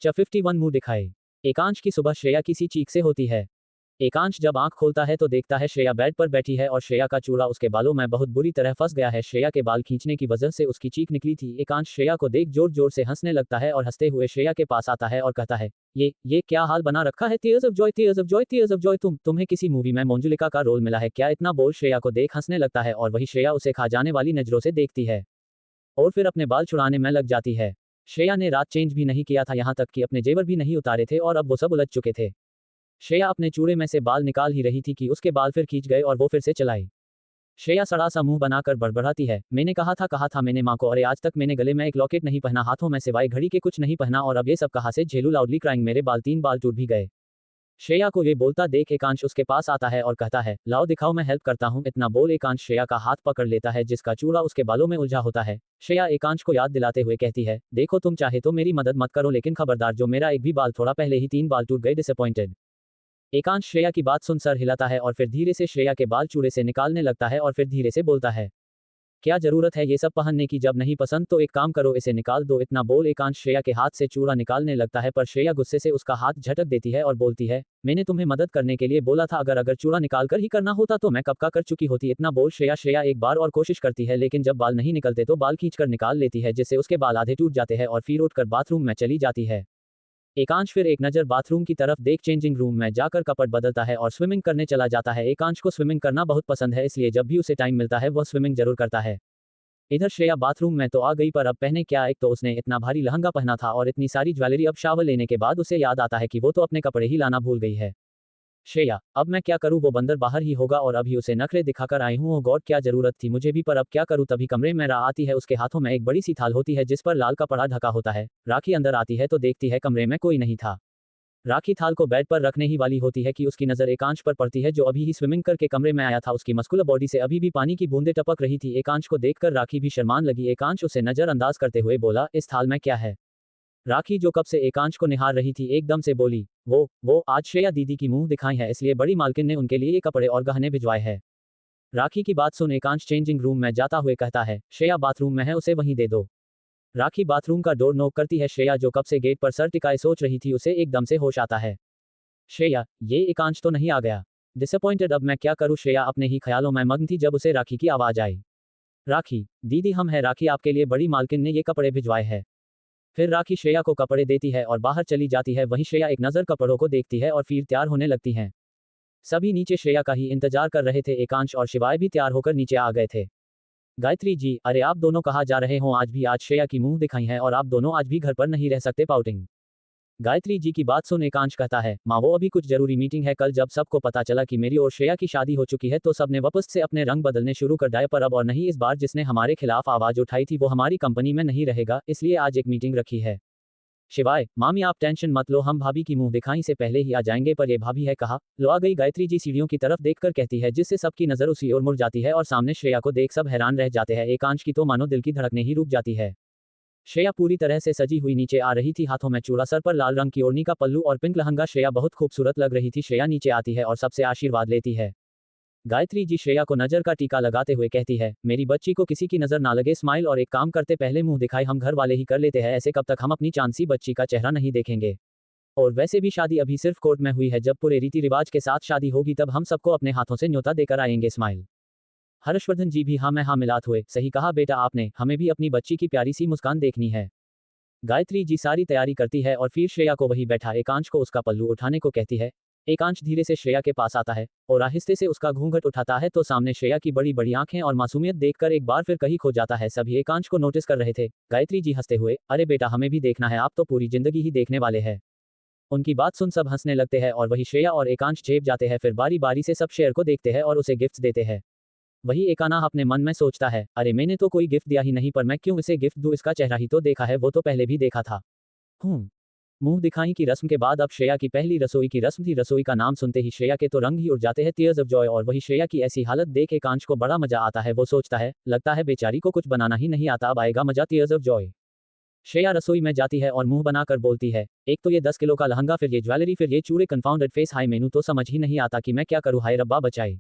51 मुंह दिखाए। एकांश की सुबह श्रेया किसी चीख से होती है। एकांश जब आंख खोलता है तो देखता है श्रेया बेड पर बैठी है और श्रेया का चूड़ा उसके बालों में बहुत बुरी तरह फंस गया है। श्रेया के बाल खींचने की वजह से उसकी चीख निकली थी। एकांश श्रेया को देख जोर जोर से हंसने लगता है और हंसते हुए श्रेया के पास आता है और कहता है, ये क्या हाल बना रखा है? Tears of joy, tears of joy, tears of Joy. तुम्हें किसी मूवी में मंजुलिका का रोल मिला है क्या? इतना बोल श्रेया को देख हंसने लगता है और वही श्रेया उसे खा जाने वाली नजरों से देखती है और फिर अपने बाल छुड़ाने में लग जाती है। श्रेया ने रात चेंज भी नहीं किया था, यहाँ तक कि अपने जेवर भी नहीं उतारे थे और अब वो सब उलझ चुके थे। श्रेया अपने चूड़े में से बाल निकाल ही रही थी कि उसके बाल फिर खींच गए और वो फिर से चलाई। श्रेया सड़ा सा मुंह बनाकर बड़बड़ाती है, मैंने कहा था मैंने माँ को, अरे आज तक मैंने गले में एक लॉकेट नहीं पहना, हाथों में सिवाय घड़ी के कुछ नहीं पहना और अब ये सब कहाँ से झेलू? लाउडली क्राइंग, मेरे बाल 3 बाल टूट भी गए। श्रेया को ये बोलता देख एकांश उसके पास आता है और कहता है, लाओ दिखाओ, मैं हेल्प करता हूँ। इतना बोल एकांश श्रेया का हाथ पकड़ लेता है जिसका चूड़ा उसके बालों में उलझा होता है। श्रेया एकांश को याद दिलाते हुए कहती है, देखो तुम चाहे तो मेरी मदद मत करो लेकिन खबरदार, जो मेरा एक भी बाल थोड़ा पहले ही 3 बाल टूट गए, डिसअपॉइंटेड। एकांश श्रेया की बात सुन सर हिलाता है और फिर धीरे से श्रेया के बाल चूड़े से निकालने लगता है और फिर धीरे से बोलता है, क्या जरूरत है ये सब पहनने की? जब नहीं पसंद तो एक काम करो, इसे निकाल दो। इतना बोल एकांश श्रेया के हाथ से चूड़ा निकालने लगता है पर श्रेया गुस्से से उसका हाथ झटक देती है और बोलती है, मैंने तुम्हें मदद करने के लिए बोला था, अगर चूड़ा निकाल कर ही करना होता तो मैं कब का कर चुकी होती। इतना बोल श्रेया एक बार और कोशिश करती है लेकिन जब बाल नहीं निकलते तो बाल खींचकर निकाल लेती है जिससे उसके बाल आधे टूट जाते हैं और फिर उठकर बाथरूम में चली जाती है। एकांश फिर एक नज़र बाथरूम की तरफ देख चेंजिंग रूम में जाकर कपड़े बदलता है और स्विमिंग करने चला जाता है। एकांश को स्विमिंग करना बहुत पसंद है इसलिए जब भी उसे टाइम मिलता है वह स्विमिंग जरूर करता है। इधर श्रेया बाथरूम में तो आ गई पर अब पहने क्या? एक तो उसने इतना भारी लहंगा पहना था और इतनी सारी ज्वेलरी। अब शावर लेने के बाद उसे याद आता है कि वो तो अपने कपड़े ही लाना भूल गई है। श्रेया, अब मैं क्या करूं? वो बंदर बाहर ही होगा और अभी उसे नखरे दिखाकर आई हूं। ओह गॉड, क्या जरूरत थी मुझे भी, पर अब क्या करूं? तभी कमरे में रा आती है, उसके हाथों में एक बड़ी सी थाल होती है जिस पर लाल कपड़ा ढका होता है। राखी अंदर आती है तो देखती है कमरे में कोई नहीं था। राखी थाल को बेड पर रखने ही वाली होती है कि उसकी नजर एकांश पर पड़ती है जो अभी ही स्विमिंग करके कमरे में आया था। उसकी मस्कुलर बॉडी से अभी भी पानी की बूंदें टपक रही थी। एकांश को देखकर राखी भी शर्मान लगी। एकांश उसे नजरअंदाज करते हुए बोला, इस थाल में क्या है? राखी जो कब से एकांश को निहार रही थी एकदम से बोली, वो आज श्रेया दीदी की मुंह दिखाई है इसलिए बड़ी मालकिन ने उनके लिए ये कपड़े और गहने भिजवाए हैं। राखी की बात सुन एकांश चेंजिंग रूम में जाता हुए कहता है, श्रेया बाथरूम में है, उसे वहीं दे दो। राखी बाथरूम का डोर नॉक करती है। श्रेया जो कब से गेट पर सर टिकाए सोच रही थी उसे एकदम से होश आता है। श्रेया, ये एकांश तो नहीं आ गया? डिसअपॉइंटेड, अब मैं क्या करूं? श्रेया अपने ही ख्यालों में मग्न थी जब उसे राखी की आवाज आई। राखी दीदी, हम हैं राखी, आपके लिए बड़ी मालकिन ने ये कपड़े भिजवाए हैं। फिर राखी श्रेया को कपड़े देती है और बाहर चली जाती है। वहीं श्रेया एक नज़र कपड़ों को देखती है और फिर तैयार होने लगती हैं। सभी नीचे श्रेया का ही इंतजार कर रहे थे। एकांश और शिवाय भी तैयार होकर नीचे आ गए थे। गायत्री जी, अरे आप दोनों कहाँ जा रहे हो? आज श्रेया की मुंह दिखाई है और आप दोनों आज भी घर पर नहीं रह सकते? पाउटिंग। गायत्री जी की बात सुन एकांश कहता है, माँ वो अभी कुछ जरूरी मीटिंग है। कल जब सबको पता चला कि मेरी और श्रेया की शादी हो चुकी है तो सबने वापस से अपने रंग बदलने शुरू कर दिए, पर अब और नहीं, इस बार जिसने हमारे खिलाफ आवाज उठाई थी वो हमारी कंपनी में नहीं रहेगा, इसलिए आज एक मीटिंग रखी है। शिवाय, मामी आप टेंशन मत लो, हम भाभी की मुंह दिखाई से पहले ही आ जाएंगे। पर ये भाभी है कहा? लो आ गई। गायत्री जी सीढ़ियों की तरफ देखकर कहती है जिससे सबकी नजर उसी ओर मुड़ जाती है और सामने श्रेया को देख सब हैरान रह जाते हैं। एकांश की तो मानो दिल की धड़कने ही रुक जाती है। श्रेया पूरी तरह से सजी हुई नीचे आ रही थी, हाथों में चूड़ा, सर पर लाल रंग की ओढ़नी का पल्लू और पिंक लहंगा। श्रेया बहुत खूबसूरत लग रही थी। श्रेया नीचे आती है और सबसे आशीर्वाद लेती है। गायत्री जी श्रेया को नजर का टीका लगाते हुए कहती है, मेरी बच्ची को किसी की नजर ना लगे, स्माइल, और एक काम करते पहले मुंह दिखाई हम घर वाले ही कर लेते हैं, ऐसे कब तक हम अपनी चांसी बच्ची का चेहरा नहीं देखेंगे? और वैसे भी शादी अभी सिर्फ कोर्ट में हुई है, जब पूरे रीति रिवाज के साथ शादी होगी तब हम सबको अपने हाथों से न्योता देकर आएंगे। स्माइल। हर्षवर्धन जी भी हाँ में हाँ मिलात हुए, सही कहा बेटा आपने, हमें भी अपनी बच्ची की प्यारी सी मुस्कान देखनी है। गायत्री जी सारी तैयारी करती है और फिर श्रेया को वही बैठा एकांश को उसका पल्लू उठाने को कहती है। एकांश धीरे से श्रेया के पास आता है और आहिस्ते से उसका घूंघट उठाता है तो सामने श्रेया की बड़ी बड़ी आंखें और मासूमियत देखकर एक बार फिर कहीं खो जाता है। सभी एकांश को नोटिस कर रहे थे। गायत्री जी हंसते हुए, अरे बेटा हमें भी देखना है, आप तो पूरी जिंदगी ही देखने वाले हैं। उनकी बात सुन सब हंसने लगते हैं और वही श्रेया और एकांश झेप जाते हैं। फिर बारी बारी से सब शेयर को देखते हैं और उसे गिफ्ट्स देते हैं। वही एकाना अपने मन में सोचता है, अरे मैंने तो कोई गिफ्ट दिया ही नहीं, पर मैं क्यों इसे गिफ्ट दूं? इसका चेहरा ही तो देखा है, वो तो पहले भी देखा था। मुंह दिखाई की रस्म के बाद अब श्रेया की पहली रसोई की रस्म थी। रसोई का नाम सुनते ही श्रेया के तो रंग ही उड़ जाते हैं, टीयर्स ऑफ जॉय। और वही श्रेया की ऐसी हालत देख एकांश को बड़ा मजा आता है। वो सोचता है, लगता है बेचारी को कुछ बनाना ही नहीं आता, अब आएगा मजा, टीयर्स ऑफ जॉय। श्रेया रसोई में जाती है और मुंह बनाकर बोलती है, एक तो ये 10 किलो का लहंगा, फिर ये ज्वेलरी, फिर ये चूड़े, कंफाउंडेड फेस, हाय मेनू तो समझ ही नहीं आता कि मैं क्या करूँ, हाय रब्बा बचाए।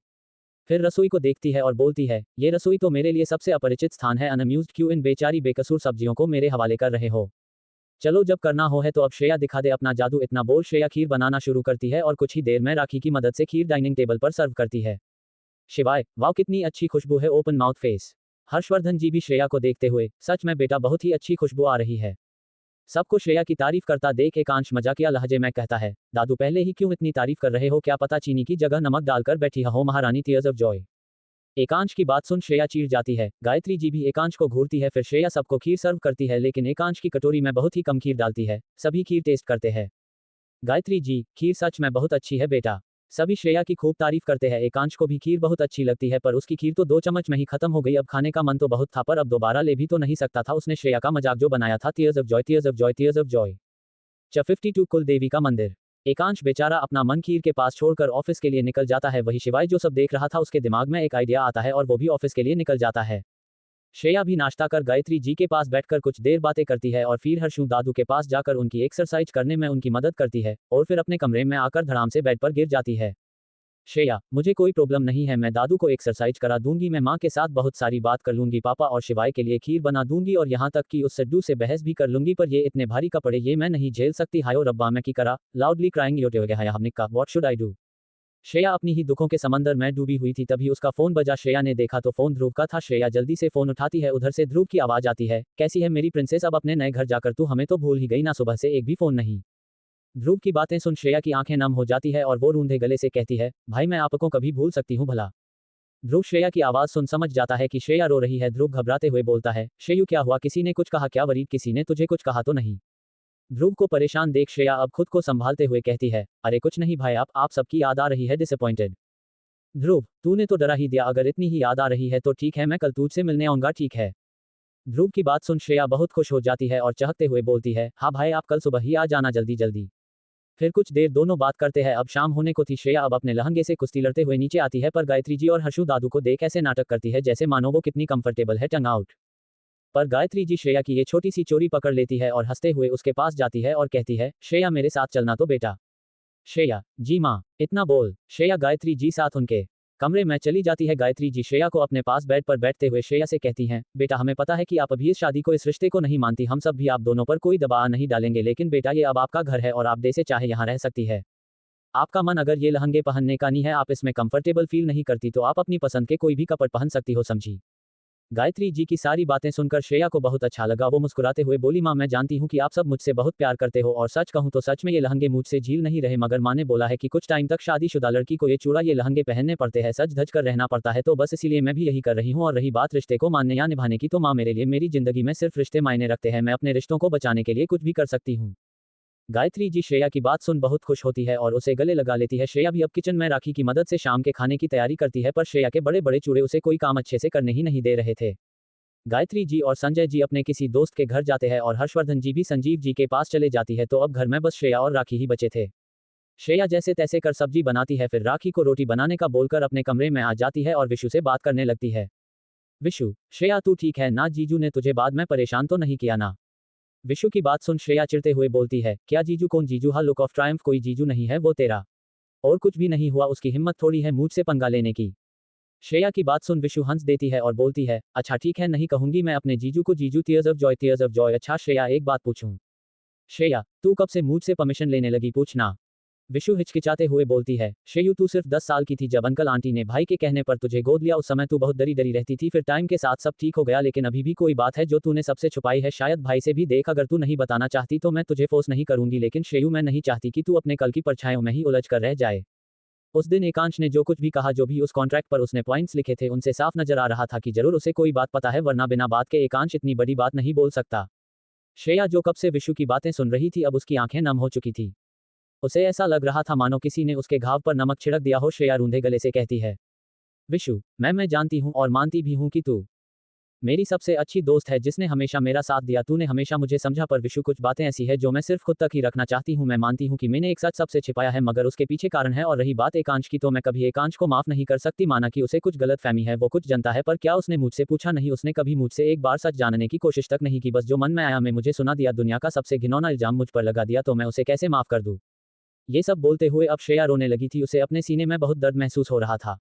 फिर रसोई को देखती है और बोलती है, ये रसोई तो मेरे लिए सबसे अपरिचित स्थान है, अनअम्यूज्ड क्यों इन बेचारी बेकसूर सब्जियों को मेरे हवाले कर रहे हो? चलो जब करना हो है तो अब श्रेया दिखा दे अपना जादू। इतना बोल श्रेया खीर बनाना शुरू करती है और कुछ ही देर में राखी की मदद से खीर डाइनिंग टेबल पर सर्व करती है। शिवाय वाह कितनी अच्छी खुशबू है। Open mouth face. Harshvardhan ji भी श्रेया को देखते हुए, सच में बेटा बहुत ही अच्छी खुशबू आ रही है। सबको श्रेया की तारीफ करता देख एकांश मजाकिया लहजे में कहता है, दादू पहले ही क्यों इतनी तारीफ कर रहे हो, क्या पता चीनी की जगह नमक डालकर बैठी हो महारानी टीयर्स ऑफ जॉय। एकांश की बात सुन श्रेया चीर जाती है। गायत्री जी भी एकांश को घूरती है। फिर श्रेया सबको खीर सर्व करती है, लेकिन एकांश की कटोरी में बहुत ही कम खीर डालती है। सभी खीर टेस्ट करते हैं। गायत्री जी, खीर सच में बहुत अच्छी है बेटा। सभी श्रेया की खूब तारीफ करते हैं। एकांश को भी खीर बहुत अच्छी लगती है, पर उसकी खीर तो 2 चम्मच में ही खत्म हो गई। अब खाने का मन तो बहुत था, पर अब दोबारा ले भी तो नहीं सकता था। उसने श्रेया का मजाक जो बनाया था, tears of joy tears of joy tears of Joy. 52 कुल देवी का मंदिर। एकांश बेचारा अपना मन खीर के पास छोड़कर ऑफिस के लिए निकल जाता है। वही शिवाय जो सब देख रहा था, उसके दिमाग में एक आइडिया आता है और वो भी ऑफिस के लिए निकल जाता है। श्रेया भी नाश्ता कर गायत्री जी के पास बैठकर कुछ देर बातें करती है और फिर हर्षू दादू के पास जाकर उनकी एक्सरसाइज करने में उनकी मदद करती है और फिर अपने कमरे में आकर धड़ाम से बेड पर गिर जाती है। श्रेया, मुझे कोई प्रॉब्लम नहीं है, मैं दादू को एक्सरसाइज करा दूंगी, मैं माँ के साथ बहुत सारी बात कर लूंगी, पापा और शिवाय के लिए खीर बना दूंगी और यहाँ तक कि उस सड्डू से बहस भी कर लूंगी, पर ये इतने भारी कपड़े ये मैं नहीं झेल सकती। हायो रब्बा मैं की करा, लाउडली क्राइंग योटे हो गया हमने का, what should I do. Shreya अपनी ही दुखों के समंदर में डूबी हुई थी, तभी उसका फोन बजा। श्रेया ने देखा तो फोन ध्रुव का था। श्रेया जल्दी से फोन उठाती है। उधर से ध्रुव की आवाज आती है, कैसी है मेरी प्रिंसेस, अब अपने नए घर जाकर तू हमें तो भूल ही गई ना, सुबह से एक भी फोन नहीं। ध्रुव की बातें सुन श्रेया की आंखें नम हो जाती है और वो रूंधे गले से कहती है, भाई मैं आपको कभी भूल सकती हूँ भला। ध्रुव श्रेया की आवाज सुन समझ जाता है कि श्रेया रो रही है। ध्रुव घबराते हुए बोलता है, श्रेयू क्या हुआ, किसी ने कुछ कहा क्या, वरीद किसी ने तुझे कुछ कहा तो नहीं। ध्रुव को परेशान देख श्रेया अब खुद को संभालते हुए कहती है, अरे कुछ नहीं भाई, आप सबकी याद आ रही है, डिसअपॉइंटेड। ध्रुव, तूने तो डरा ही दिया, अगर इतनी ही याद आ रही है तो ठीक है, मैं कल तुझसे मिलने आऊंगा, ठीक है। ध्रुव की बात सुन श्रेया बहुत खुश हो जाती है और चहकते हुए बोलती है, हाँ भाई आप कल सुबह ही आ जाना, जल्दी जल्दी। फिर कुछ देर दोनों बात करते हैं। अब शाम होने को थी। श्रेया अब अपने लहंगे से कुश्ती लड़ते हुए नीचे आती है, पर गायत्री जी और हर्षू दादू को देख ऐसे नाटक करती है जैसे मानो वो कितनी कंफर्टेबल है, टंग आउट। पर गायत्री जी श्रेया की ये छोटी सी चोरी पकड़ लेती है और हंसते हुए उसके पास जाती है और कहती है, श्रेया मेरे साथ चलना तो बेटा। श्रेया, जी माँ। इतना बोल श्रेया गायत्री जी साथ उनके कमरे में चली जाती है। गायत्री जी श्रेया को अपने पास बेड पर बैठते हुए श्रेया से कहती हैं, बेटा हमें पता है कि आप अभी इस शादी को, इस रिश्ते को नहीं मानती, हम सब भी आप दोनों पर कोई दबाव नहीं डालेंगे, लेकिन बेटा ये अब आपका घर है और आप जैसे चाहे यहाँ रह सकती है। आपका मन अगर ये लहंगे पहनने का नहीं है, आप इसमें कंफर्टेबल फील नहीं करती, तो आप अपनी पसंद के कोई भी कपड़े पहन सकती हो, समझी। गायत्री जी की सारी बातें सुनकर श्रेया को बहुत अच्छा लगा। वो मुस्कुराते हुए बोली, माँ मैं जानती हूँ कि आप सब मुझसे बहुत प्यार करते हो और सच कहूँ तो सच में ये लहंगे मुझसे झील नहीं रहे, मगर माँ ने बोला है कि कुछ टाइम तक शादीशुदा लड़की को ये चूड़ा ये लहंगे पहनने पड़ते हैं, सज धज कर रहना पड़ता है, तो बस इसीलिए मैं भी यही कर रही हूँ। और रही बात रिश्ते को मानने या निभाने की, तो माँ मेरे लिए मेरी जिंदगी में सिर्फ रिश्ते मायने रखते हैं, मैं अपने रिश्तों को बचाने के लिए कुछ भी कर सकती हूँ। गायत्री जी श्रेया की बात सुन बहुत खुश होती है और उसे गले लगा लेती है। श्रेया भी अब किचन में राखी की मदद से शाम के खाने की तैयारी करती है, पर श्रेया के बड़े बड़े चूड़े उसे कोई काम अच्छे से करने ही नहीं दे रहे थे। गायत्री जी और संजय जी अपने किसी दोस्त के घर जाते हैं और हर्षवर्धन जी भी संजीव जी के पास चले जाती है, तो अब घर में बस श्रेया और राखी ही बचे थे। श्रेया जैसे तैसे कर सब्जी बनाती है, फिर राखी को रोटी बनाने का बोलकर अपने कमरे में आ जाती है और विशु से बात करने लगती है। विशु, श्रेया तू ठीक है ना, जीजू ने तुझे बाद में परेशान तो नहीं किया ना। विशु की बात सुन श्रेया चिढ़ते हुए बोलती है, क्या जीजू, कौन जीजू, हा लुक ऑफ ट्रायम्फ, कोई जीजू नहीं है, वो तेरा और कुछ भी नहीं हुआ, उसकी हिम्मत थोड़ी है मुझसे पंगा लेने की। श्रेया की बात सुन विशु हंस देती है और बोलती है, अच्छा ठीक है, नहीं कहूंगी मैं अपने जीजू को जीजू, tears of joy tears of Joy. अच्छा श्रेया एक बात पूछूं। श्रेया, तू कब से मुझसे परमिशन लेने लगी, पूछना। विशु हिचकिचाते हुए बोलती है, श्रेयू तू सिर्फ 10 साल की थी जब अंकल आंटी ने भाई के कहने पर तुझे गोद लिया, उस समय तू बहुत डरी डरी रहती थी, फिर टाइम के साथ सब ठीक हो गया, लेकिन अभी भी कोई बात है जो तूने सबसे छुपाई है, शायद भाई से भी। देख अगर तू नहीं बताना चाहती तो मैं तुझे फोर्स नहीं करूंगी, लेकिन श्रेयू मैं नहीं चाहती कि तू अपने कल की परछाइयों में ही उलझ कर रह जाए। उस दिन एकांश ने जो कुछ भी कहा, जो भी उस कॉन्ट्रैक्ट पर उसने पॉइंट्स लिखे थे, उनसे साफ नजर आ रहा था कि जरूर उसे कोई बात पता है, वरना बिना बात के एकांश इतनी बड़ी बात नहीं बोल सकता। श्रेया जो कब से विशु की बातें सुन रही थी, अब उसकी आंखें नम हो चुकी थी। उसे ऐसा लग रहा था मानो किसी ने उसके घाव पर नमक छिड़क दिया हो। श्रेया रूंधे गले से कहती है, विशु मैं जानती हूँ और मानती भी हूँ कि तू मेरी सबसे अच्छी दोस्त है, जिसने हमेशा मेरा साथ दिया, तूने हमेशा मुझे समझा, पर विशु कुछ बातें ऐसी है जो मैं सिर्फ खुद तक ही रखना चाहती हूँ। मैं मानती हूँ कि मैंने एक सच सबसे छिपाया है, मगर उसके पीछे कारण है, और रही बात एकांश की, तो मैं कभी एकांश को माफ नहीं कर सकती। माना कि उसे कुछ गलतफहमी है, वो कुछ जनता है, पर क्या उसने मुझसे पूछा नहीं, उसने कभी मुझसे एक बार सच जानने की कोशिश तक नहीं की, बस जो मन में आया मैं मुझे सुना दिया, दुनिया का सबसे घिनौना इल्जाम मुझ पर लगा दिया, तो मैं उसे कैसे माफ कर दूँ। ये सब बोलते हुए अब श्रेया रोने लगी थी, उसे अपने सीने में बहुत दर्द महसूस हो रहा था।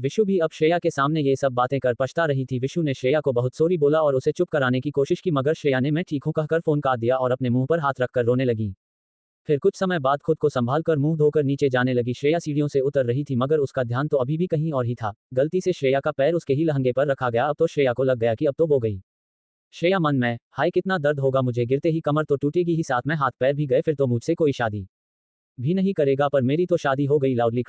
विशु भी अब श्रेया के सामने ये सब बातें कर पछता रही थी। विशु ने श्रेया को बहुत सॉरी बोला और उसे चुप कराने की कोशिश की, मगर श्रेया ने मैं ठीक हूं कहकर फोन काट दिया और अपने मुंह पर हाथ रखकर रोने लगी। फिर कुछ समय बाद खुद को संभाल कर मुंह धोकर नीचे जाने लगी। श्रेया सीढ़ियों से उतर रही थी मगर उसका ध्यान तो अभी भी कहीं और ही था। गलती से श्रेया का पैर उसके ही लहंगे पर रखा गया। अब तो श्रेया को लग गया कि अब तो वो गई। श्रेया मन में, हाय कितना दर्द होगा मुझे, गिरते ही कमर तो टूटेगी ही, साथ में हाथ पैर भी गए, फिर तो मुझसे कोई शादी भी नहीं करेगा। पर मेरी तो शादी हो गई। लाउडली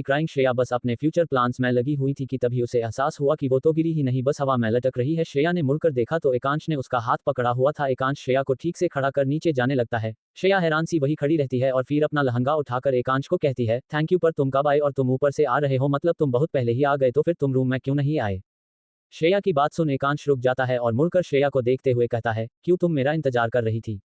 क्राइंग श्रेया बस अपने फ्यूचर प्लान्स में लगी हुई थी कि तभी उसे एहसास हुआ कि वो तो गिरी ही नहीं, बस हवा में लटक रही है। श्रेया ने मुड़कर देखा तो एकांश ने उसका हाथ पकड़ा हुआ था। एकांश श्रेया को ठीक से खड़ा कर नीचे जाने लगता है। श्रेया हैरान सी वही खड़ी रहती है और फिर अपना लहंगा उठाकर एकांश को कहती है, थैंक यू, पर तुम कब आए और तुम ऊपर से आ रहे हो, मतलब तुम बहुत पहले ही आ गए, तो फिर तुम रूम में क्यों नहीं आए? श्रेया की बात सुन एकांश रुक जाता है और मुड़कर श्रेया को देखते हुए कहता है, क्यों तुम मेरा इंतजार कर रही थी?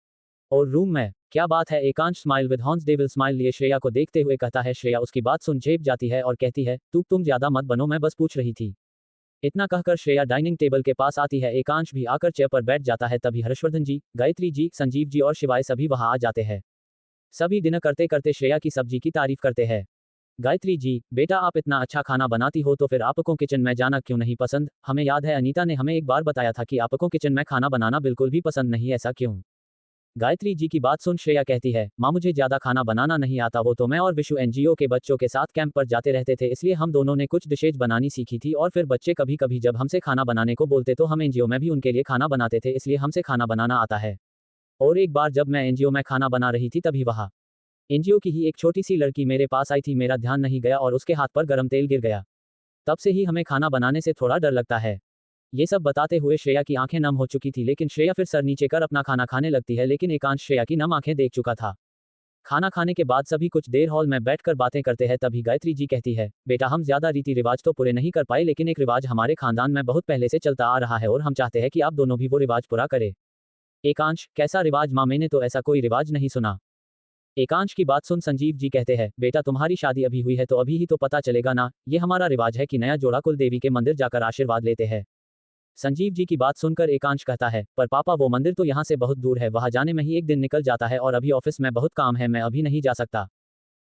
और रूम में क्या बात है? Ekansh smile with horns devil smile लिए श्रेया को देखते हुए कहता है। श्रेया उसकी बात सुन झेप जाती है और कहती है, तुम ज्यादा मत बनो, मैं बस पूछ रही थी। इतना कहकर श्रेया डाइनिंग टेबल के पास आती है। एकांश भी आकर चेयर पर बैठ जाता है। तभी हर्षवर्धन जी, गायत्री जी, संजीव जी और शिवाय सभी वहां आ जाते हैं। सभी डिनर करते करते श्रेया की सब्जी की तारीफ करते हैं। गायत्री जी, बेटा आप इतना अच्छा खाना बनाती हो तो फिर आपको किचन में जाना क्यों नहीं पसंद? हमें याद है अनीता ने हमें एक बार बताया था कि आपको किचन में खाना बनाना बिल्कुल भी पसंद नहीं, ऐसा क्यों? गायत्री जी की बात सुन श्रेया कहती है, माँ मुझे ज्यादा खाना बनाना नहीं आता, वो तो मैं और विशु एनजीओ के बच्चों के साथ कैंप पर जाते रहते थे, इसलिए हम दोनों ने कुछ डिशेज बनानी सीखी थी और फिर बच्चे कभी कभी जब हमसे खाना बनाने को बोलते तो हम एनजीओ में भी उनके लिए खाना बनाते थे, इसलिए हमसे खाना बनाना आता है। और एक बार जब मैं एनजीओ में खाना बना रही थी तभी वहाँ एनजीओ की ही एक छोटी सी लड़की मेरे पास आई थी, मेरा ध्यान नहीं गया और उसके हाथ पर गर्म तेल गिर गया। तब से ही हमें खाना बनाने से थोड़ा डर लगता है। ये सब बताते हुए श्रेया की आंखें नम हो चुकी थी, लेकिन श्रेया फिर सर नीचे कर अपना खाना खाने लगती है, लेकिन एकांश श्रेया की नम आंखें देख चुका था। खाना खाने के बाद सभी कुछ देर हॉल में बैठकर बातें करते हैं। तभी गायत्री जी कहती है, बेटा हम ज्यादा रीति रिवाज तो पूरे नहीं कर पाए, लेकिन एक रिवाज हमारे खानदान में बहुत पहले से चलता आ रहा है और हम चाहते हैं कि आप दोनों भी वो रिवाज पूरा करें। एकांश, कैसा रिवाज माँ? मैंने तो ऐसा कोई रिवाज नहीं सुना। एकांश की बात सुन संजीव जी कहते हैं, बेटा तुम्हारी शादी अभी हुई है तो अभी ही तो पता चलेगा ना, ये हमारा रिवाज है कि नया जोड़ा कुल देवी के मंदिर जाकर आशीर्वाद लेते हैं। संजीव जी की बात सुनकर एकांश कहता है, पर पापा वो मंदिर तो यहाँ से बहुत दूर है, वहां जाने में ही एक दिन निकल जाता है और अभी ऑफिस में बहुत काम है, मैं अभी नहीं जा सकता।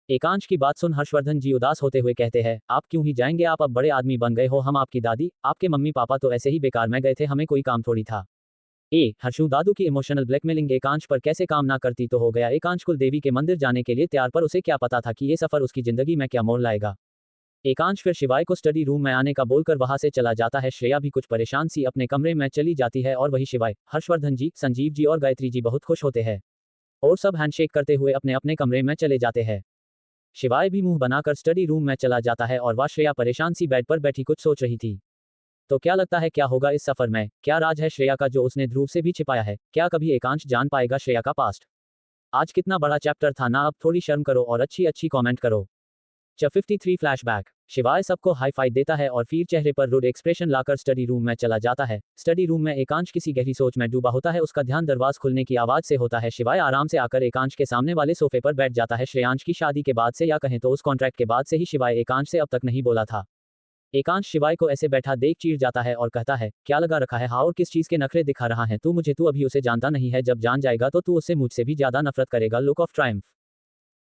एकांश की बात सुन हर्षवर्धन जी उदास होते हुए कहते हैं, आप क्यों ही जाएंगे, आप अब बड़े आदमी बन गए हो, हम आपकी दादी आपके मम्मी पापा तो ऐसे ही बेकार में गए थे, हमें कोई काम थोड़ी था। हर्षू दादू की इमोशनल ब्लैकमेलिंग एकांश पर कैसे काम ना करती तो हो गया। एकांश कुल देवी के मंदिर जाने के लिए तैयार, पर उसे क्या पता था कि ये सफर उसकी जिंदगी में क्या मोड़ लाएगा। एकांश फिर शिवाय को स्टडी रूम में आने का बोलकर वहां से चला जाता है। श्रेया भी कुछ परेशान सी अपने कमरे में चली जाती है और वही शिवाय, हर्षवर्धन जी, संजीव जी और गायत्री जी बहुत खुश होते हैं और सब हैंडशेक करते हुए अपने अपने कमरे में चले जाते हैं। शिवाय भी मुंह बनाकर स्टडी रूम में चला जाता है और वह श्रेया परेशान सी बेड पर बैठी कुछ सोच रही थी। तो क्या लगता है क्या होगा इस सफर में? क्या राज है श्रेया का जो उसने ध्रुव से भी छिपाया है? क्या कभी एकांश जान पाएगा श्रेया का पास्ट? आज कितना बड़ा चैप्टर था ना, अब थोड़ी शर्म करो और अच्छी अच्छी कमेंट करो। 53 फ्लैशबैक। शिवाय सबको हाई फाई देता है और फिर चेहरे पर रुड एक्सप्रेशन लाकर स्टडी रूम में चला जाता है। स्टडी रूम में एकांश किसी गहरी सोच में डूबा होता है, उसका ध्यान दरवाज खुलने की आवाज से होता है। शिवाय आराम से आकर एकांश के सामने वाले सोफे पर बैठ जाता है। श्रेयांश की शादी के बाद से या कहें तो उस कॉन्ट्रैक्ट के बाद से ही शिवाय एकांश से अब तक नहीं बोला था। एकांश शिवाय को ऐसे बैठा देख चीर जाता है और कहता है, क्या लगा रखा है हाँ, और किस चीज के नखरे दिखा रहा है तू अभी उसे जानता नहीं है, जब जान जाएगा तो तू उससे मुझसे भी ज्यादा नफरत करेगा। Look of Triumph.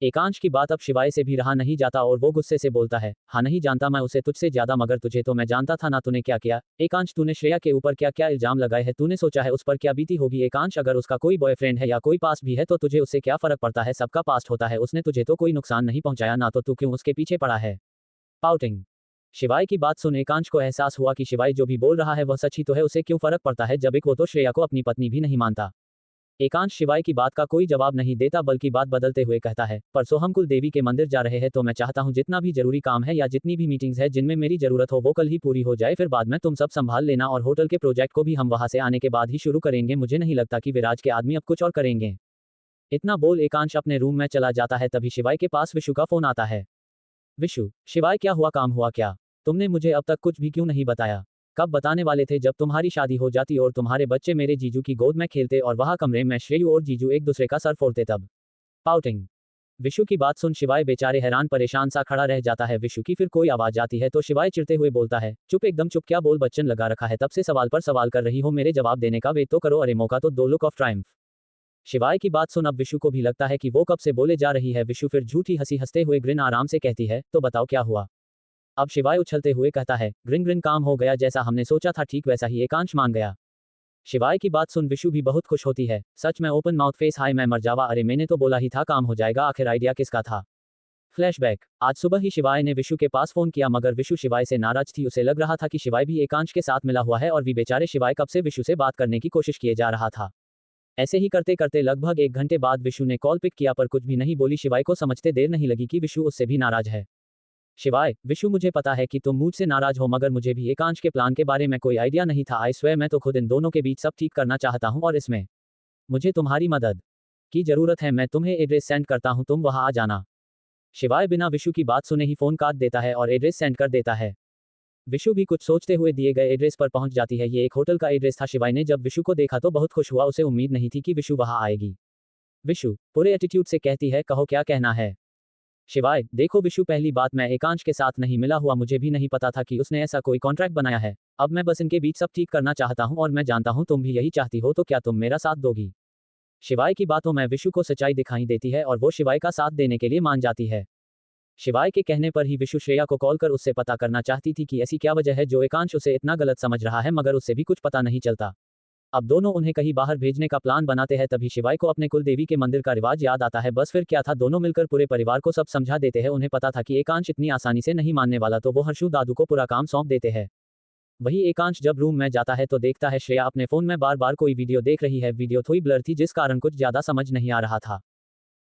एकांश की बात अब शिवाय से भी रहा नहीं जाता और वो गुस्से से बोलता है, हाँ नहीं जानता मैं उसे तुझसे ज्यादा, मगर तुझे तो मैं जानता था ना, तूने क्या किया? एकांश तूने श्रेया के ऊपर क्या क्या इल्जाम लगाए हैं? तूने सोचा है उस पर क्या बीती होगी? एकांश अगर उसका कोई बॉयफ्रेंड है या कोई पास भी है तो तुझे उससे क्या फर्क पड़ता है? सबका पास्ट होता है, उसने तुझे तो कोई नुकसान नहीं पहुंचाया ना, तो तू क्यों उसके पीछे पड़ा है? पाउटिंग। शिवाय की बात सुन एकांश को एहसास हुआ कि शिवाय जो भी बोल रहा है वह सच ही तो है, उसे क्यों फर्क पड़ता है जब एक वो तो श्रेया को अपनी पत्नी भी नहीं मानता। एकांश शिवाय की बात का कोई जवाब नहीं देता बल्कि बात बदलते हुए कहता है, परसों हम कुल देवी के मंदिर जा रहे हैं तो मैं चाहता हूं जितना भी जरूरी काम है या जितनी भी मीटिंग्स है जिनमें मेरी जरूरत हो वो कल ही पूरी हो जाए, फिर बाद में तुम सब संभाल लेना, और होटल के प्रोजेक्ट को भी हम वहां से आने के बाद ही शुरू करेंगे, मुझे नहीं लगता कि विराज के आदमी अब कुछ और करेंगे। इतना बोल एकांश अपने रूम में चला जाता है। तभी शिवाय के पास विशु का फोन आता है। विशु, शिवाय क्या हुआ, काम हुआ क्या? तुमने मुझे अब तक कुछ भी क्यों नहीं बताया? कब बताने वाले थे? जब तुम्हारी शादी हो जाती और तुम्हारे बच्चे मेरे जीजू की गोद में खेलते और वहां कमरे में श्रेयू और जीजू एक दूसरे का सर फोड़ते तब। पाउटिंग। विशु की बात सुन शिवाय बेचारे हैरान परेशान सा खड़ा रह जाता है। विशु की फिर कोई आवाज आती है तो शिवाय चिढ़ते हुए बोलता है, चुप, एकदम चुप, क्या बोल बच्चन लगा रखा है, तब से सवाल पर सवाल कर रही हो, मेरे जवाब देने का वेट तो करो, अरे मौका तो दो। Look of Triumph. शिवाय की बात सुन अब विशु को भी लगता है कि वो कब से बोले जा रही है। विशु फिर झूठी हंसी हंसते हुए ग्रिन आराम से कहती है, तो बताओ क्या हुआ? अब शिवाय उछलते हुए कहता है, ग्रिन ग्रिन, काम हो गया, जैसा हमने सोचा था ठीक वैसा ही एकांश मान गया। शिवाय की बात सुन विशु भी बहुत खुश होती है। सच में ओपन माउथ फेस, हाय मैं मर जावा, अरे मैंने तो बोला ही था काम हो जाएगा, आखिर आइडिया किसका था। फ्लैशबैक, आज सुबह ही शिवाय ने विशु के पास फोन किया मगर विशु शिवाय से नाराज थी। उसे लग रहा था कि शिवाय भी एकांश के साथ मिला हुआ है और भी बेचारे शिवाय कब से विशु से बात करने की कोशिश किए जा रहा था। ऐसे ही करते करते लगभग 1 घंटे बाद विशु ने कॉल पिक किया पर कुछ भी नहीं बोली। शिवाय को समझते देर नहीं लगी कि विशु उससे भी नाराज है। शिवाय, विशु मुझे पता है कि तुम मुझसे नाराज हो मगर मुझे भी एकांश के प्लान के बारे में कोई आइडिया नहीं था। आई स्वेयर मैं तो खुद इन दोनों के बीच सब ठीक करना चाहता हूँ और इसमें मुझे तुम्हारी मदद की जरूरत है। मैं तुम्हें एड्रेस सेंड करता हूँ, तुम वहां आ जाना। शिवाय बिना विशु की बात सुने ही फोन काट देता है और एड्रेस सेंड कर देता है। विशु भी कुछ सोचते हुए दिए गए एड्रेस पर पहुंच जाती है। ये एक होटल का एड्रेस था। शिवाय ने जब विशु को देखा तो बहुत खुश हुआ, उसे उम्मीद नहीं थी कि विशु वहां आएगी। विशु पूरे एटीट्यूड से कहती है, कहो क्या कहना है। शिवाय, देखो विशु, पहली बात मैं एकांश के साथ नहीं मिला हुआ, मुझे भी नहीं पता था कि उसने ऐसा कोई कॉन्ट्रैक्ट बनाया है। अब मैं बस इनके बीच सब ठीक करना चाहता हूं और मैं जानता हूं तुम भी यही चाहती हो, तो क्या तुम मेरा साथ दोगी। शिवाय की बातों में विशु को सच्चाई दिखाई देती है और वो शिवाय का साथ देने के लिए मान जाती है। शिवाय के कहने पर ही विशु श्रेया को कॉल कर उससे पता करना चाहती थी कि ऐसी क्या वजह है जो एकांश उसे इतना गलत समझ रहा है, मगर उससे भी कुछ पता नहीं चलता। अब दोनों उन्हें कहीं बाहर भेजने का प्लान बनाते हैं। तभी शिवाय को अपने कुल देवी के मंदिर का रिवाज याद आता है। बस फिर क्या था, दोनों मिलकर पूरे परिवार को सब समझा देते हैं। उन्हें पता था कि एकांश इतनी आसानी से नहीं मानने वाला, तो वो हर्षु दादू को पूरा काम सौंप देते हैं। वही एकांश जब रूम में जाता है तो देखता है श्रेया अपने फोन में बार बार कोई वीडियो देख रही है। वीडियो थोड़ी ब्लर थी जिस कारण कुछ ज्यादा समझ नहीं आ रहा था।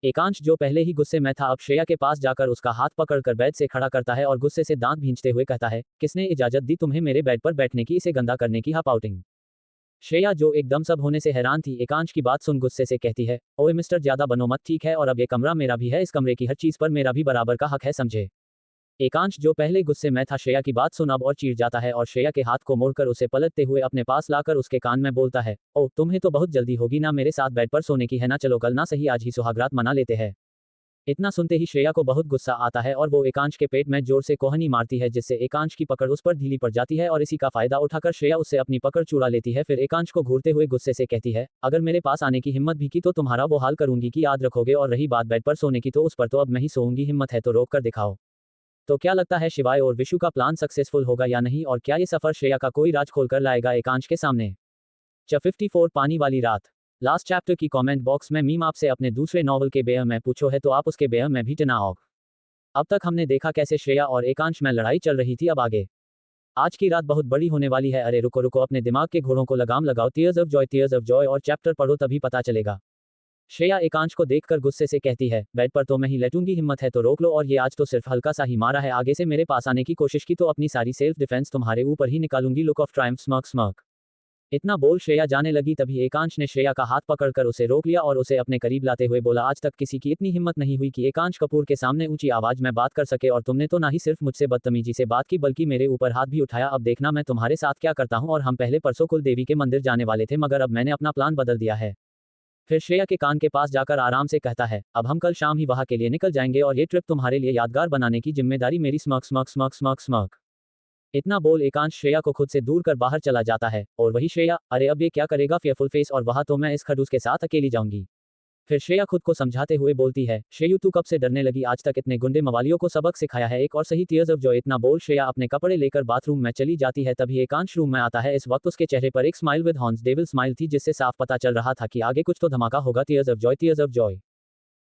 एकांश जो पहले ही गुस्से में था अब श्रेया के पास जाकर उसका हाथ पकड़कर बेड से खड़ा करता है और गुस्से से दांत भींचते हुए कहता है, किसने इजाजत दी तुम्हें मेरे बेड पर बैठने की, इसे गंदा करने की। हाउटिंग। श्रेया जो एकदम सब होने से हैरान थी, एकांश की बात सुन गुस्से से कहती है, ओए मिस्टर ज्यादा बनो मत, ठीक है, और अब ये कमरा मेरा भी है, इस कमरे की हर चीज पर मेरा भी बराबर का हक है, समझे। एकांश जो पहले गुस्से में था श्रेया की बात सुन अब और चिढ़ जाता है और श्रेया के हाथ को मोड़कर उसे पलटते हुए अपने पास लाकर उसके कान में बोलता है, ओ तुम्हें तो बहुत जल्दी होगी ना, मेरे साथ बेड पर सोने की है ना, चलो कल ना सही आज ही सुहागरात मना लेते हैं। इतना सुनते ही श्रेया को बहुत गुस्सा आता है और वो एकांश के पेट में जोर से कोहनी मारती है जिससे एकांश की पकड़ उस पर ढीली पड़ जाती है और इसी का फायदा उठाकर श्रेया उससे अपनी पकड़ चुरा लेती है। फिर एकांश को घूरते हुए गुस्से से कहती है, अगर मेरे पास आने की हिम्मत भी की तो तुम्हारा वो हाल करूंगी कि याद रखोगे, और रही बात बेड पर सोने की तो उस पर तो अब मैं ही सोऊंगी, हिम्मत है तो रोक कर दिखाओ। तो क्या लगता है शिवाय और विशु का प्लान सक्सेसफुल होगा या नहीं, और क्या ये सफर श्रेया का कोई राज खोलकर लाएगा एकांश के सामने। च 54 पानी वाली रात। लास्ट चैप्टर की कमेंट बॉक्स में मीम आपसे अपने दूसरे नॉवल के बेयर में पूछो है तो आप उसके बेयर में भी टिनाओ। अब तक हमने देखा कैसे श्रेया और एकांश में लड़ाई चल रही थी, अब आगे आज की रात बहुत बड़ी होने वाली है। अरे रुको रुको, अपने दिमाग के घोड़ों को लगाम लगाओ, टीयर्स ऑफ जॉय और चैप्टर पढ़ो तभी पता चलेगा। श्रेया एकांश को देखकर गुस्से से कहती है, बेड पर तो मैं ही लेटूंगी, हिम्मत है तो रोक लो, और ये आज तो सिर्फ हल्का सा ही मारा है, आगे से मेरे पास आने की कोशिश की तो अपनी सारी सेल्फ डिफेंस तुम्हारे ऊपर ही निकालूंगी। Look of triumph, smirk smirk. इतना बोल श्रेया जाने लगी तभी एकांश ने श्रेया का हाथ पकड़कर उसे रोक लिया और उसे अपने करीब लाते हुए बोला, आज तक किसी की इतनी हिम्मत नहीं हुई कि एकांश कपूर के सामने ऊंची आवाज में बात कर सके, और तुमने तो ना ही सिर्फ मुझसे बदतमीजी से बात की बल्कि मेरे ऊपर हाथ भी उठाया। अब देखना मैं तुम्हारे साथ क्या करता हूं, और हम पहले परसों कुल देवी के मंदिर जाने वाले थे मगर अब मैंने अपना प्लान बदल दिया है। फिर श्रेया के कान के पास जाकर आराम से कहता है, अब हम कल शाम ही वहां के लिए निकल जाएंगे और ये ट्रिप तुम्हारे लिए यादगार बनाने की जिम्मेदारी मेरी। Smirk smirk smirk smirk smirk. इतना बोल एकांश श्रेया को खुद से दूर कर बाहर चला जाता है और वही श्रेया, अरे अब ये क्या करेगा फेयरफुल फेस, और वहां तो मैं इस खड़ूस के साथ अकेली जाऊंगी। फिर श्रेया खुद को समझाते हुए बोलती है, श्रेयू तू कब से डरने लगी, आज तक इतने गुंडे मवालियों को सबक सिखाया है, एक और सही टीयर्स ऑफ जॉय। इतना बोल श्रेया अपने कपड़े लेकर बाथरूम में चली जाती है। तभी एकांश रूम में आता है। इस वक्त उसके चेहरे पर एक smile with horns devil smile थी जिससे साफ पता चल रहा था कि आगे कुछ तो धमाका होगा। Tears of joy, tears of Joy.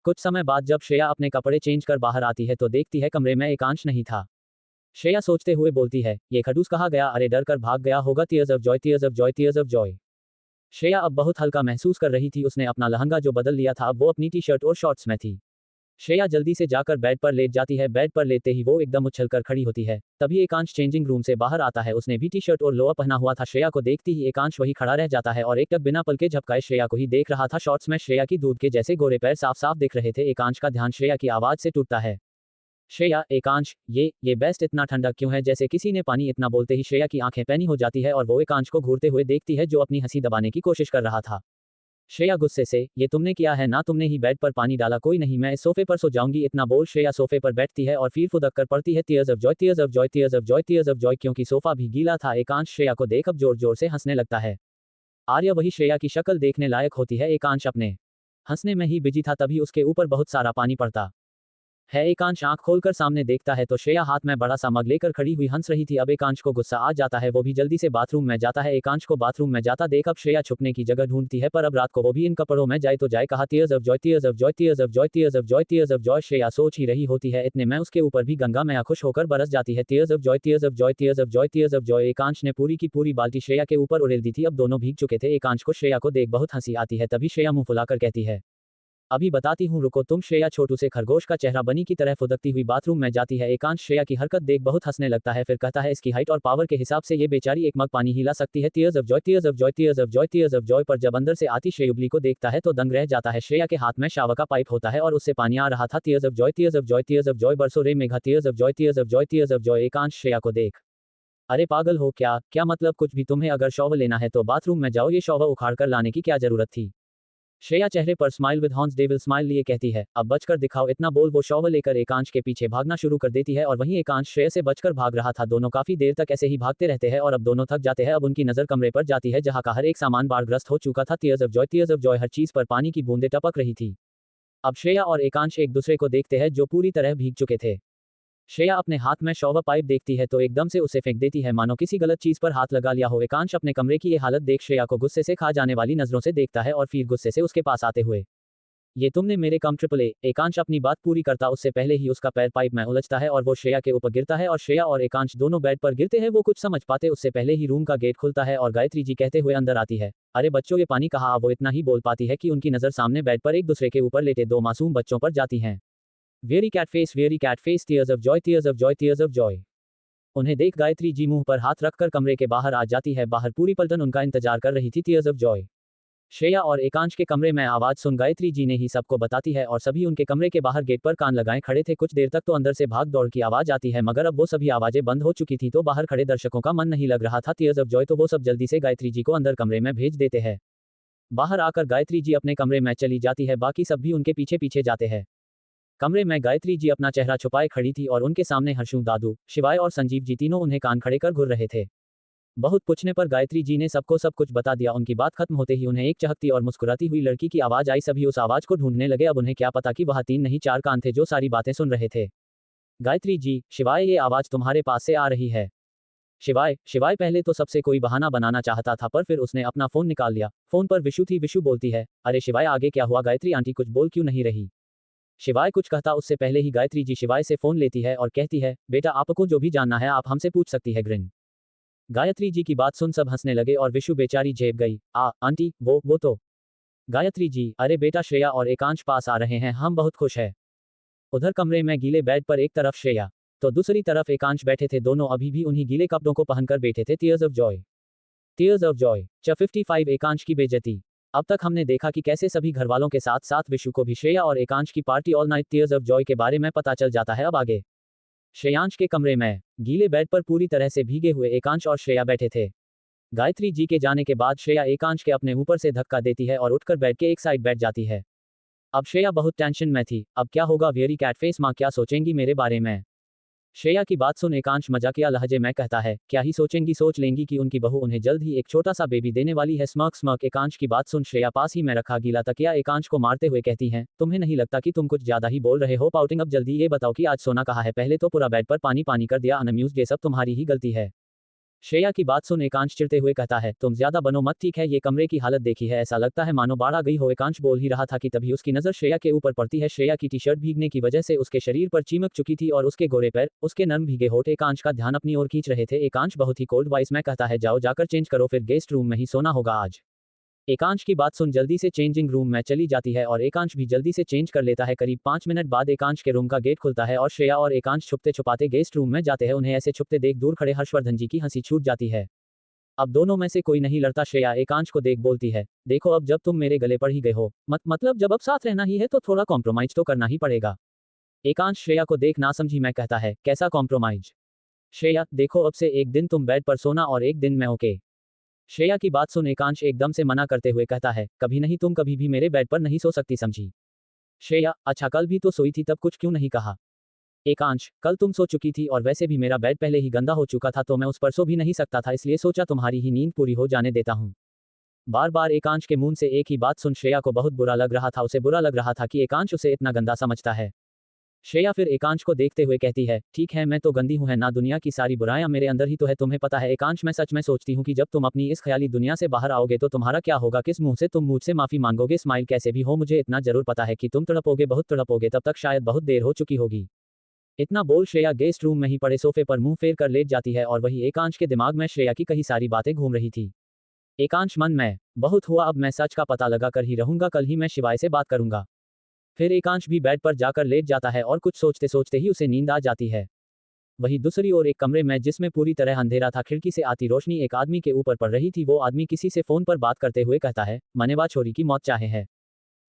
कुछ समय बाद जब श्रेया अपने कपड़े चेंज कर बाहर आती है तो देखती है कमरे में एकांश नहीं था। श्रेया सोचते हुए बोलती है, ये खडूस कहाँ गया, अरे डर कर भाग गया होगा। Tears of joy, tears of joy, tears of joy. Shreya अब बहुत हल्का महसूस कर रही थी। उसने अपना लहंगा जो बदल लिया था अब वो अपनी टी शर्ट और शॉर्ट्स में थी। श्रेया जल्दी से जाकर बेड पर लेट जाती है। बेड पर लेटते ही वो एकदम उछलकर खड़ी होती है। तभी एकांश चेंजिंग रूम से बाहर आता है। उसने भी टी शर्ट और लोअर पहना हुआ था। श्रेया को देखती ही एकांश वही खड़ा रह जाता है और एक टक बिना पलके झपकाए श्रेया को ही देख रहा था। शॉर्ट्स में श्रेया की दूध के जैसे गोरे पैर साफ साफ दिख रहे थे। एकांश का ध्यान श्रेया की आवाज से टूटता है। श्रेया, एकांश, ये बेस्ट इतना ठंडा क्यों है, जैसे किसी ने पानी। इतना बोलते ही श्रेया की आंखें पैनी हो जाती है और वो एकांश को घूरते हुए देखती है जो अपनी हंसी दबाने की कोशिश कर रहा था। श्रेया गुस्से से, ये तुमने किया है ना, तुमने ही बेड पर पानी डाला, कोई नहीं, मैं इस सोफे पर सो जाऊंगी। इतना बोल श्रेया सोफे पर बैठती है और फिर फुदक कर पड़ती है, tears of joy, tears of joy, tears of joy, tears of Joy, क्योंकि सोफा भी गीला था। एकांश श्रेया को देख अब जोर जोर से हंसने लगता है। आर्य वही श्रेया की शक्ल देखने लायक होती है। एकांश अपने हंसने में ही बिजी था तभी उसके ऊपर बहुत सारा पानी पड़ता है। एकांश आंख खोलकर सामने देखता है तो श्रेया हाथ में बड़ा सा मग लेकर खड़ी हुई हंस रही थी। अब एकांश को गुस्सा आ जाता है, वो भी जल्दी से बाथरूम में जाता है। एकांश को बाथरूम में जाता देख अब श्रेया छुपने की जगह ढूंढती है, पर अब रात को वो भी इन कपड़ों में जाए तो जाए कहा। Tears of joy, tears of joy, tears of joy, tears of joy, tears of joy. Shreya सोच ही रही होती है, इतने में उसके ऊपर भी गंगा मैया खुश होकर बरस जाती है। Tears of joy, tears of joy, tears of joy, tears of joy. Ekansh ने पूरी की पूरी बाल्टी श्रेया के ऊपर उड़ेल दी थी। अब दोनों भीग चुके थे। एकांश को श्रेया को देख बहुत हंसी आती है, तभी श्रेया मुंह फुलाकर कहती है, अभी बताती हूँ रुको तुम। श्रेया छोटू से खरगोश का चेहरा बनी की तरह फुदकती हुई बाथरूम में जाती है। एकांश श्रेया की हरकत देख बहुत हंसने लगता है, फिर कहता है इसकी हाइट और पावर के हिसाब से ये बेचारी एक मग पानी हिला सकती है। Tears of joy, tears of joy, tears of joy, tears of Joy. पर जब अंदर से आती श्रेयुबली को देखता है तो दंग रह जाता है। श्रेया के हाथ में शावर का पाइप होता है और उससे पानी आ रहा था। Tears of joy, tears of joy, tears of joy. बरसों रे मेघा, tears of joy, tears of joy, tears of joy. Ekansh Shreya को देख, अरे पागल हो क्या? क्या मतलब कुछ भी? तुम्हें अगर शॉवर लेना है तो बाथरूम में जाओ, ये शॉवर उखाड़ कर लाने की क्या जरूरत थी? श्रेया चेहरे पर smile with horns devil smile लिए कहती है, अब बचकर दिखाओ। इतना बोल वो शॉवर लेकर एकांश के पीछे भागना शुरू कर देती है और वहीं एकांश श्रेया से बचकर भाग रहा था। दोनों काफी देर तक ऐसे ही भागते रहते हैं और अब दोनों थक जाते हैं। अब उनकी नजर कमरे पर जाती है जहां का हर एक सामान बाढ़ग्रस्त हो चुका था। Tears of joy, tears of joy. हर चीज पर पानी की बूंदें टपक रही थी। अब श्रेया और एकांश एक दूसरे को देखते हैं जो पूरी तरह भीग चुके थे। श्रेया अपने हाथ में शॉवर पाइप देखती है तो एकदम से उसे फेंक देती है, मानो किसी गलत चीज पर हाथ लगा लिया हो। एकांश अपने कमरे की ये हालत देख श्रेया को गुस्से से खा जाने वाली नजरों से देखता है और फिर गुस्से से उसके पास आते हुए, ये तुमने मेरे कम ट्रिपल ए। एकांश अपनी बात पूरी करता उससे पहले ही उसका पैर पाइप में उलझता है और वो श्रेया के ऊपर गिरता है और श्रेया और एकांश दोनों बेड पर गिरते हैं। वो कुछ समझ पाते उससे पहले ही रूम का गेट खुलता है और गायत्री जी कहते हुए अंदर आती है, अरे बच्चों ये पानी कहाँ? वो इतना ही बोल पाती है कि उनकी नजर सामने बेड पर एक दूसरे के ऊपर लेटे दो मासूम बच्चों पर जाती हैं। Very cat face, very cat face, tears of joy, tears of joy, tears of joy. उन्हें देख गायत्री जी मुंह पर हाथ रखकर कमरे के बाहर आ जाती है। बाहर पूरी पलटन उनका इंतजार कर रही थी। Tears of joy. श्रेया और एकांश के कमरे में आवाज सुन गायत्री जी ने ही सबको बताती है और सभी उनके कमरे के बाहर गेट पर कान लगाए खड़े थे। कुछ देर तक तो अंदर से भाग दौड़ की आवाज आती है, मगर अब वो सभी आवाजें बंद हो चुकी थी तो बाहर खड़े दर्शकों का मन नहीं लग रहा था। टीयर्स ऑफ जॉय तो वो सब जल्दी से गायत्री जी को अंदर कमरे में भेज देते हैं। बाहर आकर गायत्री जी अपने कमरे में चली जाती है, बाकी सब भी उनके पीछे पीछे जाते हैं। कमरे में गायत्री जी अपना चेहरा छुपाए खड़ी थी और उनके सामने हर्षू, दादू, शिवाय और संजीव जी तीनों उन्हें कान खड़े कर घूर रहे थे। बहुत पूछने पर गायत्री जी ने सबको सब कुछ बता दिया। उनकी बात खत्म होते ही उन्हें एक चहकती और मुस्कुराती हुई लड़की की आवाज आई। सभी उस आवाज को ढूंढने लगे। अब उन्हें क्या पता कि वह 3 नहीं 4 कान थे जो सारी बातें सुन रहे थे। गायत्री जी, शिवाय ये आवाज तुम्हारे पास से आ रही है। शिवाय, शिवाय पहले तो सबसे कोई बहाना बनाना चाहता था पर फिर उसने अपना फोन निकाल लिया। फोन पर विशु थी। विशु बोलती है, अरे शिवाय आगे क्या हुआ? गायत्री आंटी कुछ बोल क्यों नहीं रही? शिवाय कुछ कहता उससे पहले ही गायत्री जी शिवाय से फोन लेती है और कहती है, बेटा आपको जो भी जानना है आप हमसे पूछ सकती है। ग्रिन। गायत्री जी की बात सुन सब हंसने लगे और विशु बेचारी झेप गई। आंटी वो तो। गायत्री जी, अरे बेटा श्रेया और एकांश पास आ रहे हैं, हम बहुत खुश है। उधर कमरे में गीले बेड पर एक तरफ श्रेया तो दूसरी तरफ एकांश बैठे थे। दोनों अभी भी उन्हीं गीले कपड़ों को पहनकर बैठे थे। Tears of joy, tears of Joy. 55 एकांश की बेइज्जती। अब तक हमने देखा कि कैसे सभी घरवालों के साथ साथ विशु को भी श्रेया और एकांश की party all night tears of Joy के बारे में पता चल जाता है। अब आगे श्रेयांश के कमरे में गीले बेड पर पूरी तरह से भीगे हुए एकांश और श्रेया बैठे थे। गायत्री जी के जाने के बाद श्रेया एकांश के अपने ऊपर से धक्का देती है और उठकर बेड के एक साइड बैठ जाती है। अब श्रेया बहुत टेंशन में थी। अब क्या होगा? वेरी कैटफेस माँ क्या सोचेंगी मेरे बारे में? श्रेया की बात सुन एकांश मजाकिया लहजे में कहता है, क्या ही सोचेंगी? सोच लेंगी कि उनकी बहू उन्हें जल्द ही एक छोटा सा बेबी देने वाली है। Smirk smirk. एकांश की बात सुन श्रेया पास ही में रखा गीला तकिया एकांश को मारते हुए कहती हैं, तुम्हें नहीं लगता कि तुम कुछ ज्यादा ही बोल रहे हो? पाउटिंग। अब जल्दी ये बताओ कि आज सोना कहाँ है? पहले तो पूरा बेड पर पानी पानी कर दिया। अनअम्यूज्ड। ये सब तुम्हारी ही गलती है। श्रेया की बात सुन एकांश चिढ़ते हुए कहता है, तुम ज्यादा बनो मत, ठीक है? ये कमरे की हालत देखी है, ऐसा लगता है मानो बाढ़ आ गई हो। एकांश बोल ही रहा था कि तभी उसकी नजर श्रेया के ऊपर पड़ती है। श्रेया की टी शर्ट भीगने की वजह से उसके शरीर पर चिमक चुकी थी और उसके गोरे पैर, उसके नर्म भीगे होठ एकांश का ध्यान अपनी ओर खींच रहे थे। एकांश बहुत ही कोल्ड वॉइस में कहता है, जाओ जाकर चेंज करो, फिर गेस्ट रूम में ही सोना होगा आज। एकांश की बात सुन जल्दी से चेंजिंग रूम में चली जाती है और एकांश भी जल्दी से चेंज कर लेता है। करीब 5 मिनट बाद एकांश के रूम का गेट खुलता है और श्रेया और एकांश छुपते छुपाते गेस्ट रूम में जाते हैं। उन्हें ऐसे छुपते देख दूर खड़े हर्षवर्धन जी की हंसी छूट जाती है। अब दोनों में से कोई नहीं लड़ता। श्रेया एकांश को देख बोलती है, देखो अब जब तुम मेरे गले पड़ ही गए हो, मतलब जब अब साथ रहना ही है तो थोड़ा कॉम्प्रोमाइज तो करना ही पड़ेगा। एकांश श्रेया को देख ना समझी में कहता है, कैसा कॉम्प्रोमाइज? श्रेया, देखो अब से एक दिन तुम बेड पर सोना और एक दिन मैं, ओके? श्रेया की बात सुन एकांश एकदम से मना करते हुए कहता है, कभी नहीं, तुम कभी भी मेरे बेड पर नहीं सो सकती, समझी? श्रेया, अच्छा कल भी तो सोई थी, तब कुछ क्यों नहीं कहा? एकांश, कल तुम सो चुकी थी और वैसे भी मेरा बेड पहले ही गंदा हो चुका था तो मैं उस पर सो भी नहीं सकता था, इसलिए सोचा तुम्हारी ही नींद पूरी हो जाने देता हूँ। बार बार एकांश के मुंह से एक ही बात सुन श्रेया को बहुत बुरा लग रहा था। उसे बुरा लग रहा था कि एकांश उसे इतना गंदा समझता है। श्रेया फिर एकांश को देखते हुए कहती है, ठीक है मैं तो गंदी हूं है ना, दुनिया की सारी बुराइयां मेरे अंदर ही तो है, तुम्हें पता है एकांश मैं सच में सोचती हूँ कि जब तुम अपनी इस ख्याली दुनिया से बाहर आओगे तो तुम्हारा क्या होगा, किस मुंह से तुम मुझसे माफी मांगोगे। स्माइल कैसे भी हो मुझे इतना जरूर पता है कि तुम तड़पोगे, बहुत तड़पोगे, तब तक शायद बहुत देर हो चुकी होगी। इतना बोल श्रेया गेस्ट रूम में ही पड़े सोफे पर मुंह फेर कर लेट जाती है और वही एकांश के दिमाग में श्रेया की कई सारी बातें घूम रही थी। एकांश मन में, बहुत हुआ अब मैं सच का पता लगा कर ही रहूंगा, कल ही मैं शिवाय से बात करूंगा। फिर एकांश भी बेड पर जाकर लेट जाता है और कुछ सोचते सोचते ही उसे नींद आ जाती है। वहीं दूसरी ओर एक कमरे में जिसमें पूरी तरह अंधेरा था, खिड़की से आती रोशनी एक आदमी के ऊपर पड़ रही थी। वो आदमी किसी से फोन पर बात करते हुए कहता है, मनेवा छोरी की मौत चाहे है,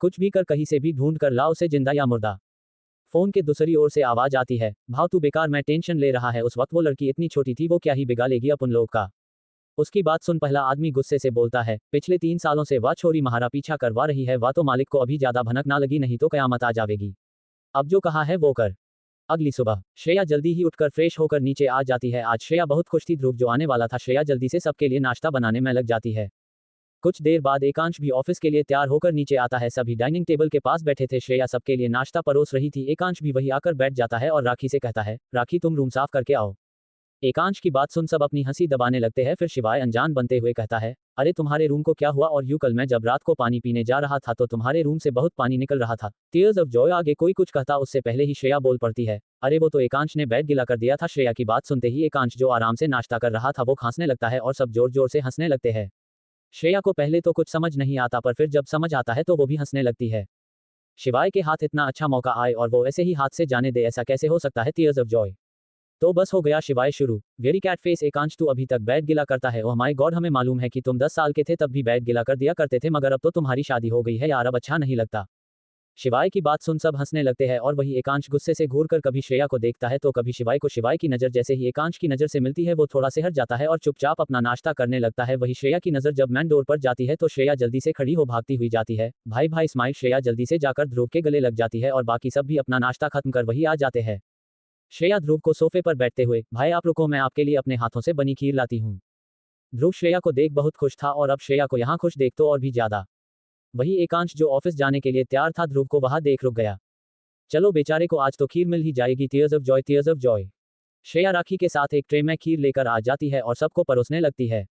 कुछ भी कर कहीं से भी ढूंढ कर ला उसे, जिंदा या मुर्दा। फोन के दूसरी ओर से आवाज आती है, भाव तू बेकार मैं टेंशन ले रहा है, उस वक्त वो लड़की इतनी छोटी थी, वो क्या ही बिगा लेगी अपन लोग का। उसकी बात सुन पहला आदमी गुस्से से बोलता है, पिछले 3 सालों से वह छोरी महारा पीछा करवा रही है, वह तो मालिक को अभी ज्यादा भनक ना लगी, नहीं तो कयामत आ जावेगी। अब जो कहा है वो कर। अगली सुबह श्रेया जल्दी ही उठकर फ्रेश होकर नीचे आ जाती है। आज श्रेया बहुत खुश थी, ध्रुव जो आने वाला था। श्रेया जल्दी से सबके लिए नाश्ता बनाने में लग जाती है। कुछ देर बाद एकांश भी ऑफिस के लिए तैयार होकर नीचे आता है। सभी डाइनिंग टेबल के पास बैठे थे, श्रेया सबके लिए नाश्ता परोस रही थी। एकांश भी वही आकर बैठ जाता है और राखी से कहता है, राखी तुम रूम साफ करके आओ। एकांश की बात सुन सब अपनी हंसी दबाने लगते हैं। फिर शिवाय अनजान बनते हुए कहता है, अरे तुम्हारे रूम को क्या हुआ, और यूं कल मैं जब रात को पानी पीने जा रहा था तो तुम्हारे रूम से बहुत पानी निकल रहा था। Tears of Joy. आगे कोई कुछ कहता उससे पहले ही श्रेया बोल पड़ती है, अरे वो तो एकांश ने बेड गिला कर दिया था। श्रेया की बात सुनते ही एकांश जो आराम से नाश्ता कर रहा था वो खांसने लगता है और सब जोर जोर से हंसने लगते हैं। श्रेया को पहले तो कुछ समझ नहीं आता, पर फिर जब समझ आता है तो वो भी हंसने लगती है। शिवाय के हाथ इतना अच्छा मौका आए और वो ऐसे ही हाथ से जाने दे, ऐसा कैसे हो सकता है। Tears of Joy. तो बस हो गया शिवाय शुरू। Very cat face. एकांश तू अभी तक बैड गिला करता है, ओह माय गॉड, हमें मालूम है कि तुम 10 साल के थे तब भी बैड गिला कर दिया करते थे, मगर अब तो तुम्हारी शादी हो गई है यार, अब अच्छा नहीं लगता। शिवाय की बात सुन सब हंसने लगते हैं और वही एकांश गुस्से से घूर कर कभी श्रेया को देखता है तो कभी शिवाय को। शिवाय की नजर जैसे ही एकांश की नजर से मिलती है वो थोड़ा से हट जाता है और चुपचाप अपना नाश्ता करने लगता है। वही श्रेया की नजर जब मैन डोर पर जाती है तो श्रेया जल्दी से खड़ी हो भागती हुई जाती है। भाई भाई स्माइल। श्रेया जल्दी से जाकर ध्रुव के गले लग जाती है और बाकी सब भी अपना नाश्ता खत्म कर वही आ जाते हैं। श्रेया ध्रुव को सोफे पर बैठते हुए, भाई आप रुको, मैं आपके लिए अपने हाथों से बनी खीर लाती हूँ। ध्रुव श्रेया को देख बहुत खुश था और अब श्रेया को यहाँ खुश देख तो और भी ज्यादा। वही एकांश जो ऑफिस जाने के लिए तैयार था ध्रुव को वहां देख रुक गया। चलो बेचारे को आज तो खीर मिल ही जाएगी। Tears of joy, tears of joy. Shreya Rakhi के साथ एक ट्रे में खीर लेकर आ जाती है और सबको परोसने लगती है।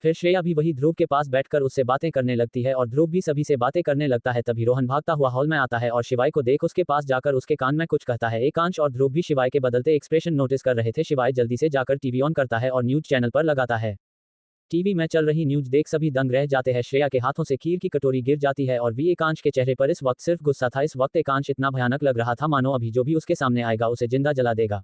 फिर श्रेया भी वही ध्रुव के पास बैठकर उससे बातें करने लगती है और ध्रुव भी सभी से बातें करने लगता है। तभी रोहन भागता हुआ हॉल में आता है और शिवाय को देख उसके पास जाकर उसके कान में कुछ कहता है। एकांश और ध्रुव भी शिवाय के बदलते एक्सप्रेशन नोटिस कर रहे थे। शिवाय जल्दी से जाकर टीवी ऑन करता है और न्यूज चैनल पर लगाता है। टीवी में चल रही न्यूज देख सभी दंग रह जाते हैं। श्रेया के हाथों से खीर की कटोरी गिर जाती है और वी एकांश के चेहरे पर इस वक्त सिर्फ गुस्सा था। इस वक्त एकांश इतना भयानक लग रहा था मानो अभी जो भी उसके सामने आएगा उसे जिंदा जला देगा।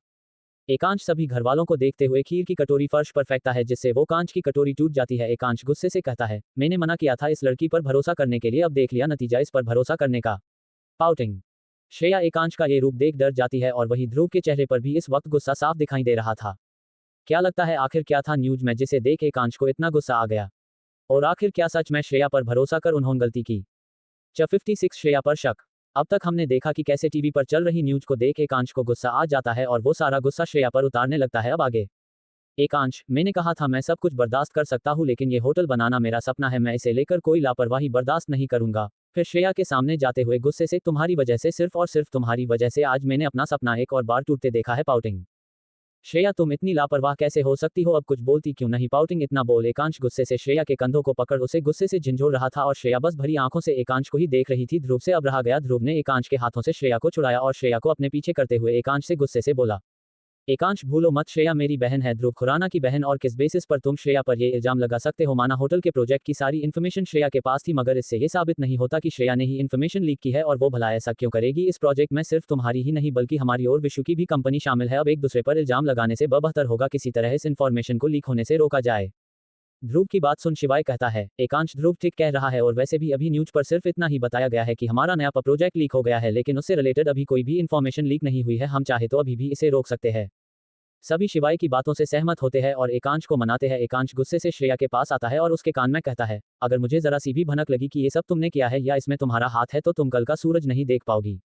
एकांश सभी घरवालों को देखते हुए खीर की कटोरी फर्श पर फेंकता है जिससे वो कांच की कटोरी टूट जाती है। एकांश गुस्से से कहता है, मैंने मना किया था इस लड़की पर भरोसा करने के लिए, अब देख लिया नतीजा इस पर भरोसा करने का। पाउटिंग। श्रेया एकांश का ये रूप देख डर जाती है और वही ध्रुव के चेहरे पर भी इस वक्त गुस्सा साफ दिखाई दे रहा था। क्या लगता है आखिर क्या था न्यूज में जिसे देख एकांश को इतना गुस्सा आ गया, और आखिर क्या सच में श्रेया पर भरोसा कर उन्होंने गलती की। 56 श्रेया पर शक। अब तक हमने देखा कि कैसे टीवी पर चल रही न्यूज को देख एकांश को गुस्सा आ जाता है और वो सारा गुस्सा श्रेया पर उतारने लगता है। अब आगे एकांश, मैंने कहा था मैं सब कुछ बर्दाश्त कर सकता हूँ लेकिन ये होटल बनाना मेरा सपना है, मैं इसे लेकर कोई लापरवाही बर्दाश्त नहीं करूंगा। फिर श्रेया के सामने जाते हुए गुस्से से, तुम्हारी वजह से, सिर्फ और सिर्फ तुम्हारी वजह से आज मैंने अपना सपना एक और बार टूटते देखा है। पाउटिंग। श्रेया तुम इतनी लापरवाह कैसे हो सकती हो, अब कुछ बोलती क्यों नहीं। पाउटिंग। इतना बोल एकांश गुस्से से श्रेया के कंधों को पकड़ उसे गुस्से से झिंझोड़ रहा था और श्रेया बस भरी आंखों से एकांश को ही देख रही थी। ध्रुव से अब रहा गया। ध्रुव ने एकांश के हाथों से श्रेया को छुड़ाया और श्रेया को अपने पीछे करते हुए एकांश से गुस्से से बोला, एकांश भूलो मत श्रेया मेरी बहन है, ध्रुव खुराना की बहन, और किस बेसिस पर तुम श्रेया पर ये इल्जाम लगा सकते हो। माना होटल के प्रोजेक्ट की सारी इन्फॉर्मेशन श्रेया के पास थी मगर इससे ये साबित नहीं होता कि श्रेया ने ही इन्फॉर्मेशन लीक की है, और वो भला ऐसा क्यों करेगी। इस प्रोजेक्ट में सिर्फ तुम्हारी ही नहीं बल्कि हमारी और विशु की भी कंपनी शामिल है। अब एक दूसरे पर इल्जाम लगाने से बेहतर होगा किसी तरह इस इन्फॉर्मेशन को लीक होने से रोका जाए। ध्रुव की बात सुन शिवाय कहता है, एकांश ध्रुव ठीक कह रहा है, और वैसे भी अभी न्यूज पर सिर्फ इतना ही बताया गया है कि हमारा नया प्रोजेक्ट लीक हो गया है, लेकिन उससे रिलेटेड अभी कोई भी इन्फॉर्मेशन लीक नहीं हुई है। हम चाहे तो अभी भी इसे रोक सकते हैं। सभी शिवाय की बातों से सहमत होते हैं और एकांश को मनाते हैं। एकांश गुस्से से श्रेया के पास आता है और उसके कान में कहता है, अगर मुझे जरा सी भी भनक लगी कि ये सब तुमने किया है या इसमें तुम्हारा हाथ है तो तुम कल का सूरज नहीं देख पाओगी।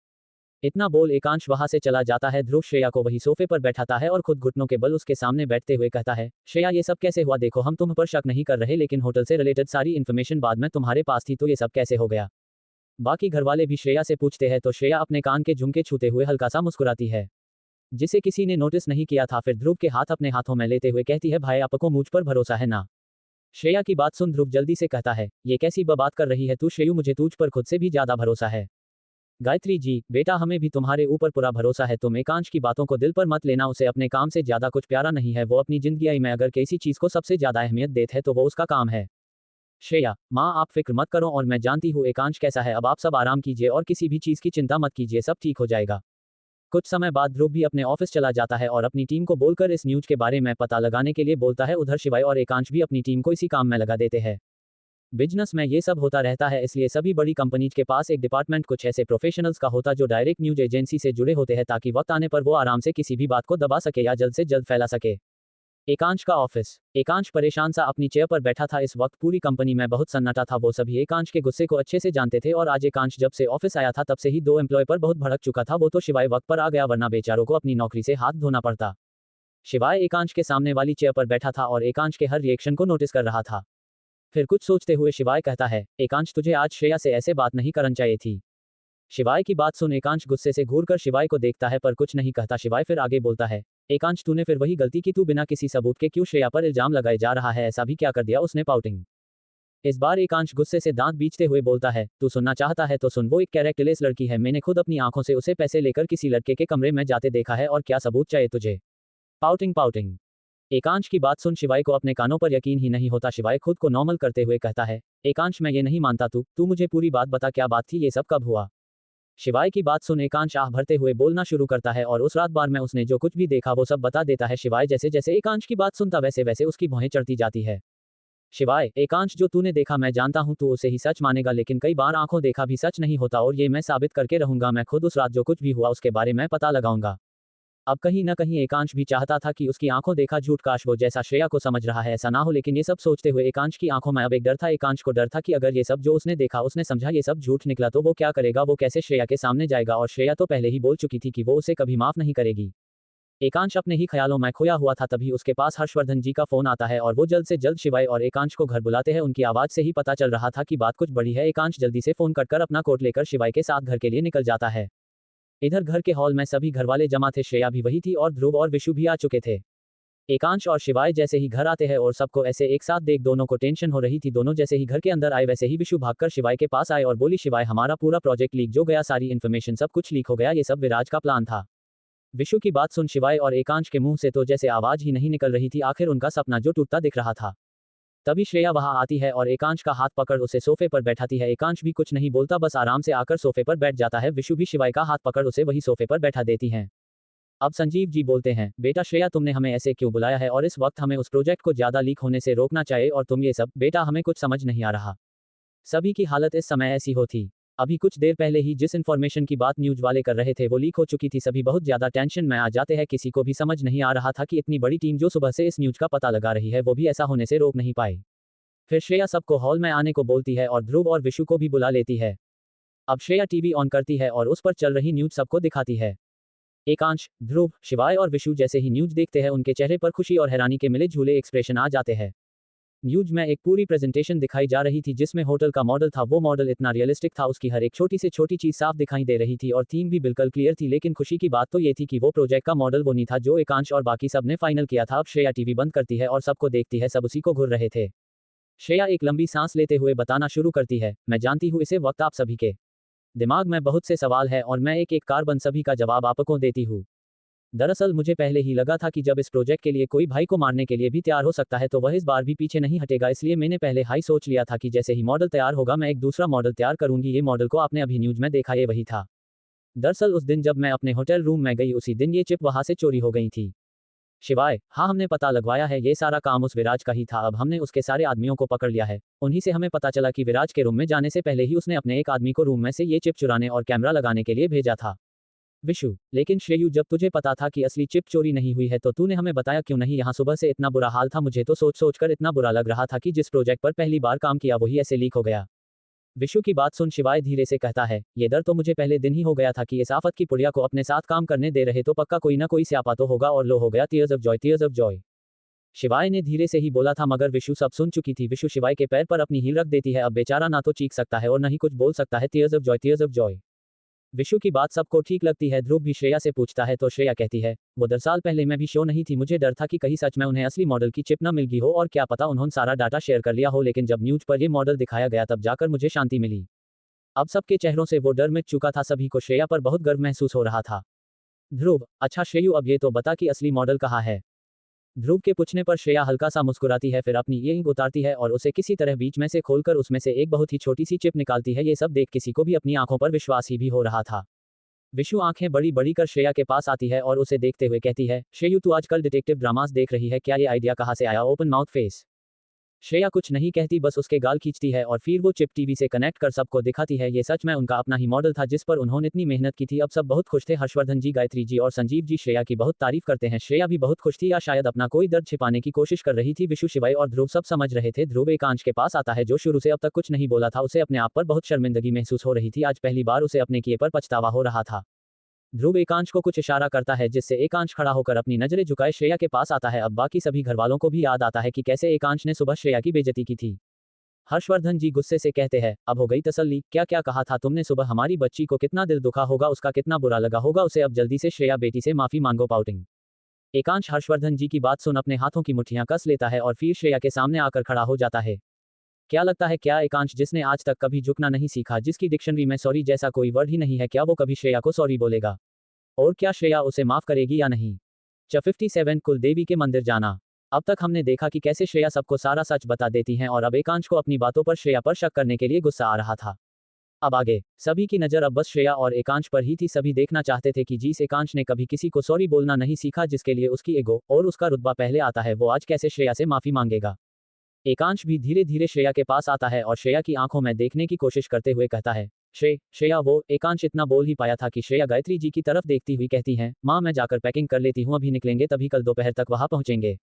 इतना बोल एकांश वहां से चला जाता है। ध्रुव श्रेया को वही सोफे पर बैठाता है और खुद घुटनों के बल उसके सामने बैठते हुए कहता है, श्रेया ये सब कैसे हुआ, देखो हम तुम पर शक नहीं कर रहे लेकिन होटल से रिलेटेड सारी इन्फॉर्मेशन बाद में तुम्हारे पास थी तो ये सब कैसे हो गया। बाकी घरवाले भी श्रेया से पूछते हैं तो श्रेया अपने कान के झुमके छूते हुए हल्का सा मुस्कुराती है, जिसे किसी ने नोटिस नहीं किया था। फिर ध्रुव के हाथ अपने हाथों में लेते हुए कहती है, भाई आपको मुझ पर भरोसा है ना। श्रेया की बात सुन ध्रुव जल्दी से कहता है, ये कैसी बात कर रही है तू श्रेयू, मुझे तुझ पर खुद से भी ज्यादा भरोसा है। गायत्री जी बेटा हमें भी तुम्हारे ऊपर पूरा भरोसा है, तुम एकांश की बातों को दिल पर मत लेना, उसे अपने काम से ज्यादा कुछ प्यारा नहीं है, वो अपनी जिंदगी में अगर किसी चीज को सबसे ज्यादा अहमियत देते है तो वो उसका काम है। श्रेया माँ आप फिक्र मत करो और मैं जानती हूँ एकांश कैसा है, अब आप सब आराम कीजिए और किसी भी चीज की चिंता मत कीजिए, सब ठीक हो जाएगा। कुछ समय बाद ध्रुव भी अपने ऑफिस चला जाता है और अपनी टीम को बोलकर इस न्यूज के बारे में पता लगाने के लिए बोलता है। उधर शिवाय और एकांश भी अपनी टीम को इसी काम में लगा देते हैं। बिजनेस में ये सब होता रहता है, इसलिए सभी बड़ी कंपनीज के पास एक डिपार्टमेंट कुछ ऐसे प्रोफेशनल्स का होता जो डायरेक्ट न्यूज एजेंसी से जुड़े होते हैं, ताकि वक्त आने पर वो आराम से किसी भी बात को दबा सके या जल्द से जल्द फैला सके। एकांश का ऑफिस। एकांश परेशान सा अपनी चेयर पर बैठा था। इस वक्त पूरी कंपनी में बहुत सन्नाटा था। वो सभी एकांश के गुस्से को अच्छे से जानते थे और आज एकांश जब से ऑफिस आया था तब से ही 2 एम्प्लॉय पर बहुत भड़क चुका था। वो तो शिवाय वक्त पर आ गया, वरना बेचारों को अपनी नौकरी से हाथ धोना पड़ता। शिवाय एकांश के सामने वाली चेयर पर बैठा था और एकांश के हर रिएक्शन को नोटिस कर रहा था। फिर कुछ सोचते हुए शिवाय कहता है, एकांश तुझे आज श्रेया से ऐसे बात नहीं करनी चाहिए थी। शिवाय की बात सुन एकांश गुस्से से घूरकर शिवाय को देखता है पर कुछ नहीं कहता। शिवाय फिर आगे बोलता है, एकांश तूने फिर वही गलती की, तू बिना किसी सबूत के क्यों श्रेया पर इल्जाम लगाए जा रहा है, ऐसा भी क्या कर दिया उसने पाउटिंग। इस बार एकांश गुस्से से दांत बीचते हुए बोलता है, तू सुनना चाहता है तो सुन, वो एक कैरेक्टरलेस लड़की है, मैंने खुद अपनी आंखों से उसे पैसे लेकर किसी लड़के के कमरे में जाते देखा है, और क्या सबूत चाहिए तुझे। Pouting pouting. एकांश की बात सुन शिवाय को अपने कानों पर यकीन ही नहीं होता। शिवाय खुद को नॉर्मल करते हुए कहता है, एकांश मैं ये नहीं मानता, तू मुझे पूरी बात बता, क्या बात थी, ये सब कब हुआ। शिवाय की बात सुन एकांश आह भरते हुए बोलना शुरू करता है और उस रात बार में उसने जो कुछ भी देखा वो सब बता देता है। शिवाय जैसे जैसे एकांश की बात सुनता वैसे वैसे उसकी भौहें चढ़ती जाती है। शिवाय, एकांश जो तूने देखा मैं जानता हूं तू उसे ही सच मानेगा, लेकिन कई बार आंखों देखा भी सच नहीं होता और ये मैं साबित करके रहूंगा। मैं खुद उस रात जो कुछ भी हुआ उसके बारे में पता लगाऊंगा। अब कहीं न कहीं एकांश भी चाहता था कि उसकी आंखों देखा झूठ, काश वो जैसा श्रेया को समझ रहा है ऐसा ना हो, लेकिन ये सब सोचते हुए एकांश की आंखों में अब एक डर था। एकांश को डर था कि अगर ये सब जो उसने देखा उसने समझा ये सब झूठ निकला तो वो क्या करेगा, वो कैसे श्रेया के सामने जाएगा, और श्रेया तो पहले ही बोल चुकी थी कि वो उसे कभी माफ नहीं करेगी। एकांश अपने ही ख्यालों में खोया हुआ था, तभी उसके पास हर्षवर्धन जी का फोन आता है और वो जल्द से जल्द शिवाय और एकांश को घर बुलाते हैं। उनकी आवाज से ही पता चल रहा था कि बात कुछ बड़ी है। एकांश जल्दी से फोन कटकर अपना कोट लेकर शिवाय के साथ घर के लिए निकल जाता है। इधर घर के हॉल में सभी घरवाले जमा थे, श्रेया भी वही थी और ध्रुव और विशु भी आ चुके थे। एकांश और शिवाय जैसे ही घर आते हैं और सबको ऐसे एक साथ देख दोनों को टेंशन हो रही थी। दोनों जैसे ही घर के अंदर आए वैसे ही विशु भागकर शिवाय के पास आए और बोली, शिवाय हमारा पूरा प्रोजेक्ट लीक जो गया, सारी इन्फॉर्मेशन सब कुछ लीक हो गया, ये सब विराज का प्लान था। विशु की बात सुन शिवाय और एकांश के मुंह से तो जैसे आवाज ही नहीं निकल रही थी, आखिर उनका सपना जो टूटता दिख रहा था। तभी श्रेया वहां आती है और एकांश का हाथ पकड़ उसे सोफे पर बैठाती है। एकांश भी कुछ नहीं बोलता, बस आराम से आकर सोफे पर बैठ जाता है। विशु भी शिवाय का हाथ पकड़ उसे वही सोफे पर बैठा देती हैं। अब संजीव जी बोलते हैं, बेटा श्रेया तुमने हमें ऐसे क्यों बुलाया है, और इस वक्त हमें उस प्रोजेक्ट को ज्यादा लीक होने से रोकना चाहिए, और तुम ये सब बेटा हमें कुछ समझ नहीं आ रहा। सभी की हालत इस समय ऐसी हो थी। अभी कुछ देर पहले ही जिस इन्फॉर्मेशन की बात न्यूज वाले कर रहे थे वो लीक हो चुकी थी। सभी बहुत ज्यादा टेंशन में आ जाते हैं। किसी को भी समझ नहीं आ रहा था कि इतनी बड़ी टीम जो सुबह से इस न्यूज का पता लगा रही है वो भी ऐसा होने से रोक नहीं पाई। फिर श्रेया सबको हॉल में आने को बोलती है और ध्रुव और विशु को भी बुला लेती है। अब श्रेया टीवी ऑन करती है और उस पर चल रही न्यूज सबको दिखाती है। एकांश, ध्रुव, शिवाय और विशु जैसे ही न्यूज देखते हैं उनके चेहरे पर खुशी और हैरानी के मिले झूले एक्सप्रेशन आ जाते हैं। न्यूज में एक पूरी प्रेजेंटेशन दिखाई जा रही थी जिसमें होटल का मॉडल था। वो मॉडल इतना रियलिस्टिक था, उसकी हर एक छोटी से छोटी चीज साफ दिखाई दे रही थी और थीम भी बिल्कुल क्लियर थी। लेकिन खुशी की बात तो ये थी कि वो प्रोजेक्ट का मॉडल वो नहीं था जो एकांश और बाकी सब ने फाइनल किया था। अब श्रेया टीवी बंद करती है और सबको देखती है, सब उसी को घूर रहे थे। श्रेया एक लंबी सांस लेते हुए बताना शुरू करती है, मैं जानती हूँ इसे वक्त आप सभी के दिमाग में बहुत से सवाल है और मैं एक एक कार्बन सभी का जवाब आपको देती हूँ। दरअसल मुझे पहले ही लगा था कि जब इस प्रोजेक्ट के लिए कोई भाई को मारने के लिए भी तैयार हो सकता है तो वह इस बार भी पीछे नहीं हटेगा, इसलिए मैंने पहले हाई सोच लिया था कि जैसे ही मॉडल तैयार होगा मैं एक दूसरा मॉडल तैयार करूंगी। ये मॉडल को आपने अभी न्यूज में देखा, ये वही था। दरअसल उस दिन जब मैं अपने होटल रूम में गई उसी दिन ये चिप वहां से चोरी हो गई थी। शिवाय, हाँ हमने पता लगवाया है, ये सारा काम उस विराज का ही था। अब हमने उसके सारे आदमियों को पकड़ लिया है। उन्हीं से हमें पता चला कि विराज के रूम में जाने से पहले ही उसने अपने एक आदमी को रूम में से ये चिप चुराने और कैमरा लगाने के लिए भेजा था। विशु, लेकिन श्रेयू जब तुझे पता था कि असली चिप चोरी नहीं हुई है तो तूने हमें बताया क्यों नहीं। यहाँ सुबह से इतना बुरा हाल था, मुझे तो सोच सोच कर इतना बुरा लग रहा था कि जिस प्रोजेक्ट पर पहली बार काम किया वही ऐसे लीक हो गया। विशु की बात सुन शिवाय धीरे से कहता है, ये डर तो मुझे पहले दिन ही हो गया था कि इस आफत की पुड़िया को अपने साथ काम करने दे रहे तो पक्का कोई ना कोई स्यापा तो होगा। और लो हो गया tears of joy, tears of Joy. शिवाय ने धीरे से ही बोला था, मगर विशु सब सुन चुकी थी। विशु शिवाय के पैर पर अपनी हील रख देती है। अब बेचारा ना तो चीख सकता है और न ही कुछ बोल सकता है। Tears of joy, tears of Joy. Vishu की बात सबको ठीक लगती है। ध्रुव भी श्रेया से पूछता है तो श्रेया कहती है, वो 10 साल पहले मैं भी शो नहीं थी। मुझे डर था कि कहीं सच में उन्हें असली मॉडल की चिप न मिल गई हो और क्या पता उन्होंने सारा डाटा शेयर कर लिया हो। लेकिन जब न्यूज पर ये मॉडल दिखाया गया तब जाकर मुझे शांति मिली। अब सबके चेहरों से वो डर मिट चुका था। सभी को श्रेया पर बहुत गर्व महसूस हो रहा था। ध्रुव, अच्छा श्रेयू, अब ये तो बता कि असली मॉडल कहाँ है। ध्रुव के पूछने पर श्रेया हल्का सा मुस्कुराती है, फिर अपनी इयरिंग उतारती है और उसे किसी तरह बीच में से खोलकर उसमें से एक बहुत ही छोटी सी चिप निकालती है। ये सब देख किसी को भी अपनी आंखों पर विश्वास ही भी हो रहा था। विशु आंखें बड़ी बड़ी कर श्रेया के पास आती है और उसे देखते हुए कहती है, श्रेयू तू आजकल डिटेक्टिव ड्रामास देख रही है क्या? ये आइडिया कहाँ से आया? Open mouth face. श्रेया कुछ नहीं कहती, बस उसके गाल खींचती है और फिर वो चिप टीवी से कनेक्ट कर सबको दिखाती है। ये सच में उनका अपना ही मॉडल था जिस पर उन्होंने इतनी मेहनत की थी। अब सब बहुत खुश थे। हर्षवर्धन जी, गायत्री जी और संजीव जी श्रेया की बहुत तारीफ करते हैं। श्रेया भी बहुत खुश थी, या शायद अपना कोई दर्द छिपाने की कोशिश कर रही थी। विशु, शिवाय और ध्रुव सब समझ रहे थे। ध्रुव एकांश के पास आता है जो शुरू से अब तक कुछ नहीं बोला था। उसे अपने आप पर बहुत शर्मिंदगी महसूस हो रही थी। आज पहली बार उसे अपने किए पर पछतावा हो रहा था। ध्रुव एकांश को कुछ इशारा करता है जिससे एकांश खड़ा होकर अपनी नजरें झुकाए श्रेया के पास आता है। अब बाकी सभी घरवालों को भी याद आता है कि कैसे एकांश ने सुबह श्रेया की बेइज्जती की थी। हर्षवर्धन जी गुस्से से कहते हैं, अब हो गई तसल्ली। क्या क्या कहा था तुमने सुबह? हमारी बच्ची को कितना दिल दुखा होगा, उसका कितना बुरा लगा होगा उसे। अब जल्दी से श्रेया बेटी से माफी मांगो। पाउटिंग। एकांश हर्षवर्धन जी की बात सुन अपने हाथों की मुट्ठियां कस लेता है और फिर श्रेया के सामने आकर खड़ा हो जाता है। क्या लगता है क्या एकांश, जिसने आज तक कभी झुकना नहीं सीखा, जिसकी डिक्शनरी में सॉरी जैसा कोई वर्ड ही नहीं है, क्या वो कभी श्रेया को सॉरी बोलेगा? और क्या श्रेया उसे माफ करेगी या नहीं? 57 कुलदेवी के मंदिर जाना। अब तक हमने देखा कि कैसे श्रेया सबको सारा सच बता देती हैं और अब एकांश को अपनी बातों पर श्रेया पर शक करने के लिए गुस्सा आ रहा था। अब आगे सभी की नजर अब बस श्रेया और एकांश पर ही थी। सभी देखना चाहते थे कि जिस एकांश ने कभी किसी को सॉरी बोलना नहीं सीखा, जिसके लिए उसकी ईगो और उसका रुतबा पहले आता है, वो आज कैसे श्रेया से माफी मांगेगा। एकांश भी धीरे धीरे श्रेया के पास आता है और श्रेया की आंखों में देखने की कोशिश करते हुए कहता है, श्रेया वो। एकांश इतना बोल ही पाया था कि श्रेया गायत्री जी की तरफ देखती हुई कहती हैं, माँ मैं जाकर पैकिंग कर लेती हूँ, अभी निकलेंगे तभी कल दोपहर तक वहां पहुंचेंगे।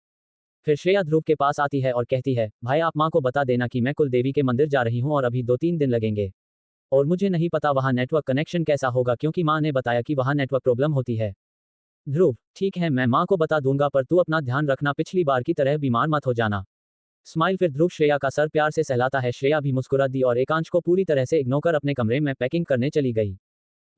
फिर श्रेया ध्रुव के पास आती है और कहती है, भाई आप माँ को बता देना कि मैं कुलदेवी के मंदिर जा रही हूँ और अभी 2-3 दिन लगेंगे और मुझे नहीं पता वहाँ नेटवर्क कनेक्शन कैसा होगा, क्योंकि माँ ने बताया कि वहाँ नेटवर्क प्रॉब्लम होती है। ध्रुव, ठीक है मैं माँ को बता दूंगा, पर तू अपना ध्यान रखना, पिछली बार की तरह बीमार मत हो जाना। स्माइल। फिर ध्रुव श्रेया का सर प्यार से सहलाता है। श्रेया भी मुस्कुरा दी और एकांश को पूरी तरह से इग्नोर कर अपने कमरे में पैकिंग करने चली गई।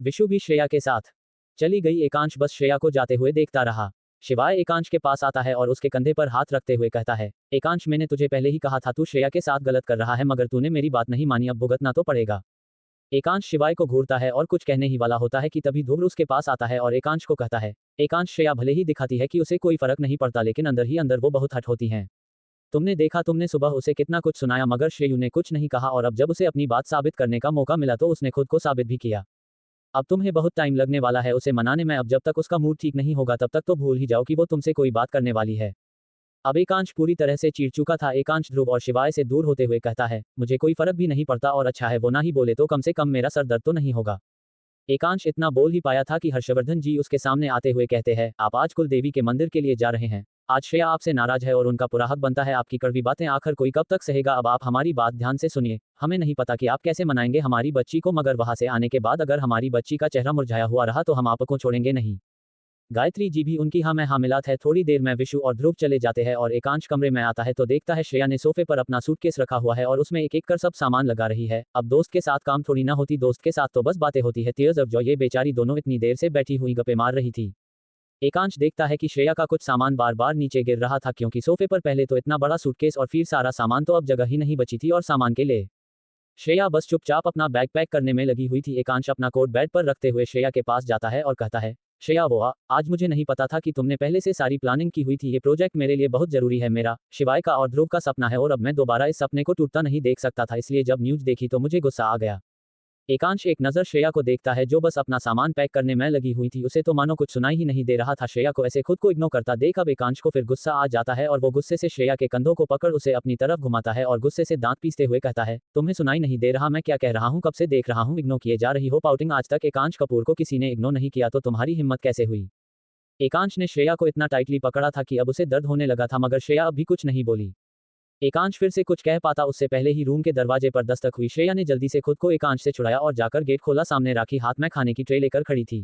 विशु भी श्रेया के साथ चली गई। एकांश बस श्रेया को जाते हुए देखता रहा। शिवाय एकांश के पास आता है और उसके कंधे पर हाथ रखते हुए कहता है, एकांश मैंने तुझे पहले ही कहा था तू श्रेया के साथ गलत कर रहा है, मगर तूने मेरी बात नहीं मानी, अब भुगतना तो पड़ेगा। एकांश शिवाय को घूरता है और कुछ कहने ही वाला होता है कि तभी ध्रुव उसके पास आता है और एकांश को कहता है, एकांश श्रेया भले ही दिखाती है कि उसे कोई फर्क नहीं पड़ता, लेकिन अंदर ही अंदर वो बहुत हट होती हैं। तुमने देखा, तुमने सुबह उसे कितना कुछ सुनाया मगर श्रेयू ने कुछ नहीं कहा, और अब जब उसे अपनी बात साबित करने का मौका मिला तो उसने खुद को साबित भी किया। अब तुम्हें बहुत टाइम लगने वाला है उसे मनाने में। अब जब तक उसका मूड ठीक नहीं होगा तब तक तो भूल ही जाओ कि वो तुमसे कोई बात करने वाली है। अब एकांश पूरी तरह से चिढ़ चुका था। एकांश ध्रुव और शिवाय से दूर होते हुए कहता है, मुझे कोई फर्क भी नहीं पड़ता और अच्छा है वो ना ही बोले तो कम से कम मेरा सर दर्द तो नहीं होगा। एकांश इतना बोल ही पाया था कि हर्षवर्धन जी उसके सामने आते हुए कहते हैं, आप आज कुलदेवी के मंदिर के लिए जा रहे हैं। आज श्रेया आपसे नाराज है और उनका पूरा हक बनता है आपकी कड़वी बातें आखिर कोई कब तक सहेगा। अब आप हमारी बात ध्यान से सुनिए। हमें नहीं पता कि आप कैसे मनाएंगे हमारी बच्ची को, मगर वहां से आने के बाद अगर हमारी बच्ची का चेहरा मुरझाया हुआ रहा तो हम आपको छोड़ेंगे नहीं। गायत्री जी भी उनकी हाँ में हाँ मिलात है। थोड़ी देर में विशु और ध्रुव चले जाते हैं और एकांश कमरे में आता है तो देखता है श्रेया ने सोफे पर अपना सूटकेस रखा हुआ है और उसमें एक एक कर सब सामान लगा रही है। अब दोस्त के साथ काम थोड़ी ना होती, दोस्त के साथ तो बस बातें होती है। Tears of Joy. ये बेचारी दोनों इतनी देर से बैठी हुई गप्पे मार रही थी। एकांश देखता है कि श्रेया का कुछ सामान बार बार नीचे गिर रहा था, क्योंकि सोफे पर पहले तो इतना बड़ा सूटकेस और फिर सारा सामान, तो अब जगह ही नहीं बची थी और सामान के लिए श्रेया बस चुपचाप अपना बैग पैक करने में लगी हुई थी। एकांश अपना कोट बेड पर रखते हुए श्रेया के पास जाता है और कहता है, श्रेया वो आज मुझे नहीं पता था कि तुमने पहले से सारी प्लानिंग की हुई थी। ये प्रोजेक्ट मेरे लिए बहुत जरूरी है, मेरा, शिवाय का और ध्रुव का सपना है और अब मैं दोबारा इस सपने को टूटता नहीं देख सकता था, इसलिए जब न्यूज देखी तो मुझे गुस्सा आ गया। एकांश एक नज़र श्रेया को देखता है जो बस अपना सामान पैक करने में लगी हुई थी। उसे तो मानो कुछ सुनाई ही नहीं दे रहा था। श्रेया को ऐसे खुद को इग्नोर करता देख अब एकांश को फिर गुस्सा आ जाता है और वो गुस्से से श्रेया के कंधों को पकड़ उसे अपनी तरफ घुमाता है और गुस्से से दांत पीसते हुए कहता है, तुम्हें सुनाई नहीं दे रहा मैं क्या कह रहा हूँ? कब से देख रहा हूँ इग्नोर किए जा रही हो। पाउटिंग। आज तक एकांश कपूर को किसी ने इग्नोर नहीं किया तो तुम्हारी हिम्मत कैसे हुई? एकांश ने श्रेया को इतना टाइटली पकड़ा था कि अब उसे दर्द होने लगा था, मगर श्रेया अब भी कुछ नहीं बोली। एकांश फिर से कुछ कह पाता उससे पहले ही रूम के दरवाजे पर दस्तक हुई। श्रेया ने जल्दी से खुद को एकांश से छुड़ाया और जाकर गेट खोला। सामने राखी हाथ में खाने की ट्रे लेकर खड़ी थी।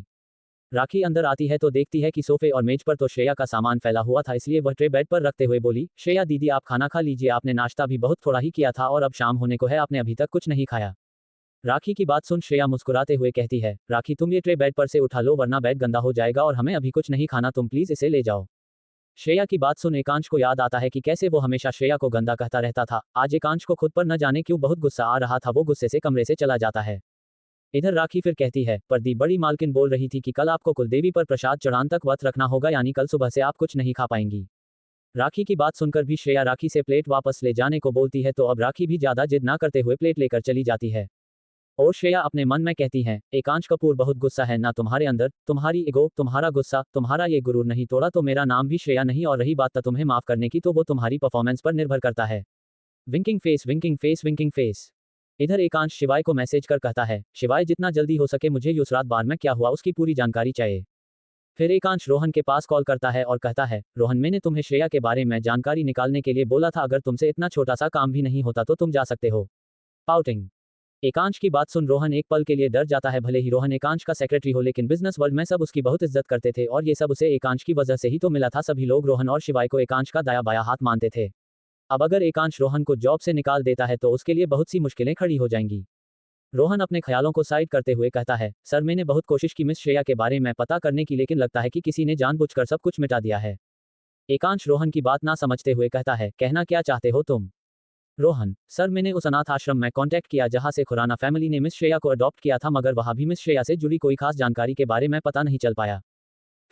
राखी अंदर आती है तो देखती है कि सोफे और मेज पर तो श्रेया का सामान फैला हुआ था, इसलिए वह ट्रे बेड पर रखते हुए बोली, श्रेया दीदी आप खाना खा लीजिए, आपने नाश्ता भी बहुत थोड़ा ही किया था और अब शाम होने को है, आपने अभी तक कुछ नहीं खाया। राखी की बात सुन श्रेया मुस्कुराते हुए कहती है, राखी तुम ये ट्रे बेड पर से उठा लो वरना बेड गंदा हो जाएगा और हमें अभी कुछ नहीं खाना, तुम प्लीज इसे ले जाओ। श्रेया की बात सुन एकांश को याद आता है कि कैसे वो हमेशा श्रेया को गंदा कहता रहता था। आज एकांश को खुद पर न जाने क्यों बहुत गुस्सा आ रहा था, वो गुस्से से कमरे से चला जाता है। इधर राखी फिर कहती है, परदी बड़ी मालकिन बोल रही थी कि कल आपको कुलदेवी पर प्रसाद चढ़ान तक व्रत रखना होगा, यानी कल सुबह से आप कुछ नहीं खा पाएंगी। राखी की बात सुनकर भी श्रेया राखी से प्लेट वापस ले जाने को बोलती है, तो अब राखी भी ज्यादा जिद ना करते हुए प्लेट लेकर चली जाती है। और श्रेया अपने मन में कहती है, एकांश कपूर बहुत गुस्सा है ना तुम्हारे अंदर, तुम्हारी ईगो, तुम्हारा गुस्सा, तुम्हारा ये गुरूर नहीं तोड़ा तो मेरा नाम भी श्रेया नहीं, और रही बात तुम्हें माफ करने की तो वो तुम्हारी परफॉर्मेंस पर निर्भर करता है। Winking face winking face winking face. इधर एकांश शिवाय को मैसेज कर कहता है, शिवाय जितना जल्दी हो सके मुझे उस रात बार में क्या हुआ उसकी पूरी जानकारी चाहिए। फिर एकांश रोहन के पास कॉल करता है और कहता है, रोहन मैंने तुम्हें श्रेया के बारे में जानकारी निकालने के लिए बोला था, अगर तुमसे इतना छोटा सा काम भी नहीं होता तो तुम जा सकते हो। पाउटिंग। एकांश की बात सुन रोहन एक पल के लिए डर जाता है, भले ही रोहन एकांश का सेक्रेटरी हो लेकिन बिजनेस वर्ल्ड में सब उसकी बहुत इज्जत करते थे और ये सब उसे एकांश की वजह से ही तो मिला था, सभी लोग रोहन और शिवाय को एकांश का दाया बाया हाथ मानते थे। अब अगर एकांश रोहन को जॉब से निकाल देता है तो उसके लिए बहुत सी मुश्किलें खड़ी हो जाएंगी। रोहन अपने ख्यालों को साइड करते हुए कहता है, सर मैंने बहुत कोशिश की मिस श्रेया के बारे में पता करने की, लेकिन लगता है कि किसी ने जानबूझकर सब कुछ मिटा दिया है। एकांश रोहन की बात ना समझते हुए कहता है, कहना क्या चाहते हो तुम? रोहन, सर मैंने उस अनाथ आश्रम में कांटेक्ट किया जहां से खुराना फैमिली ने मिस श्रेया को अडॉप्ट किया था, मगर वहां भी मिस श्रेया से जुड़ी कोई खास जानकारी के बारे में पता नहीं चल पाया।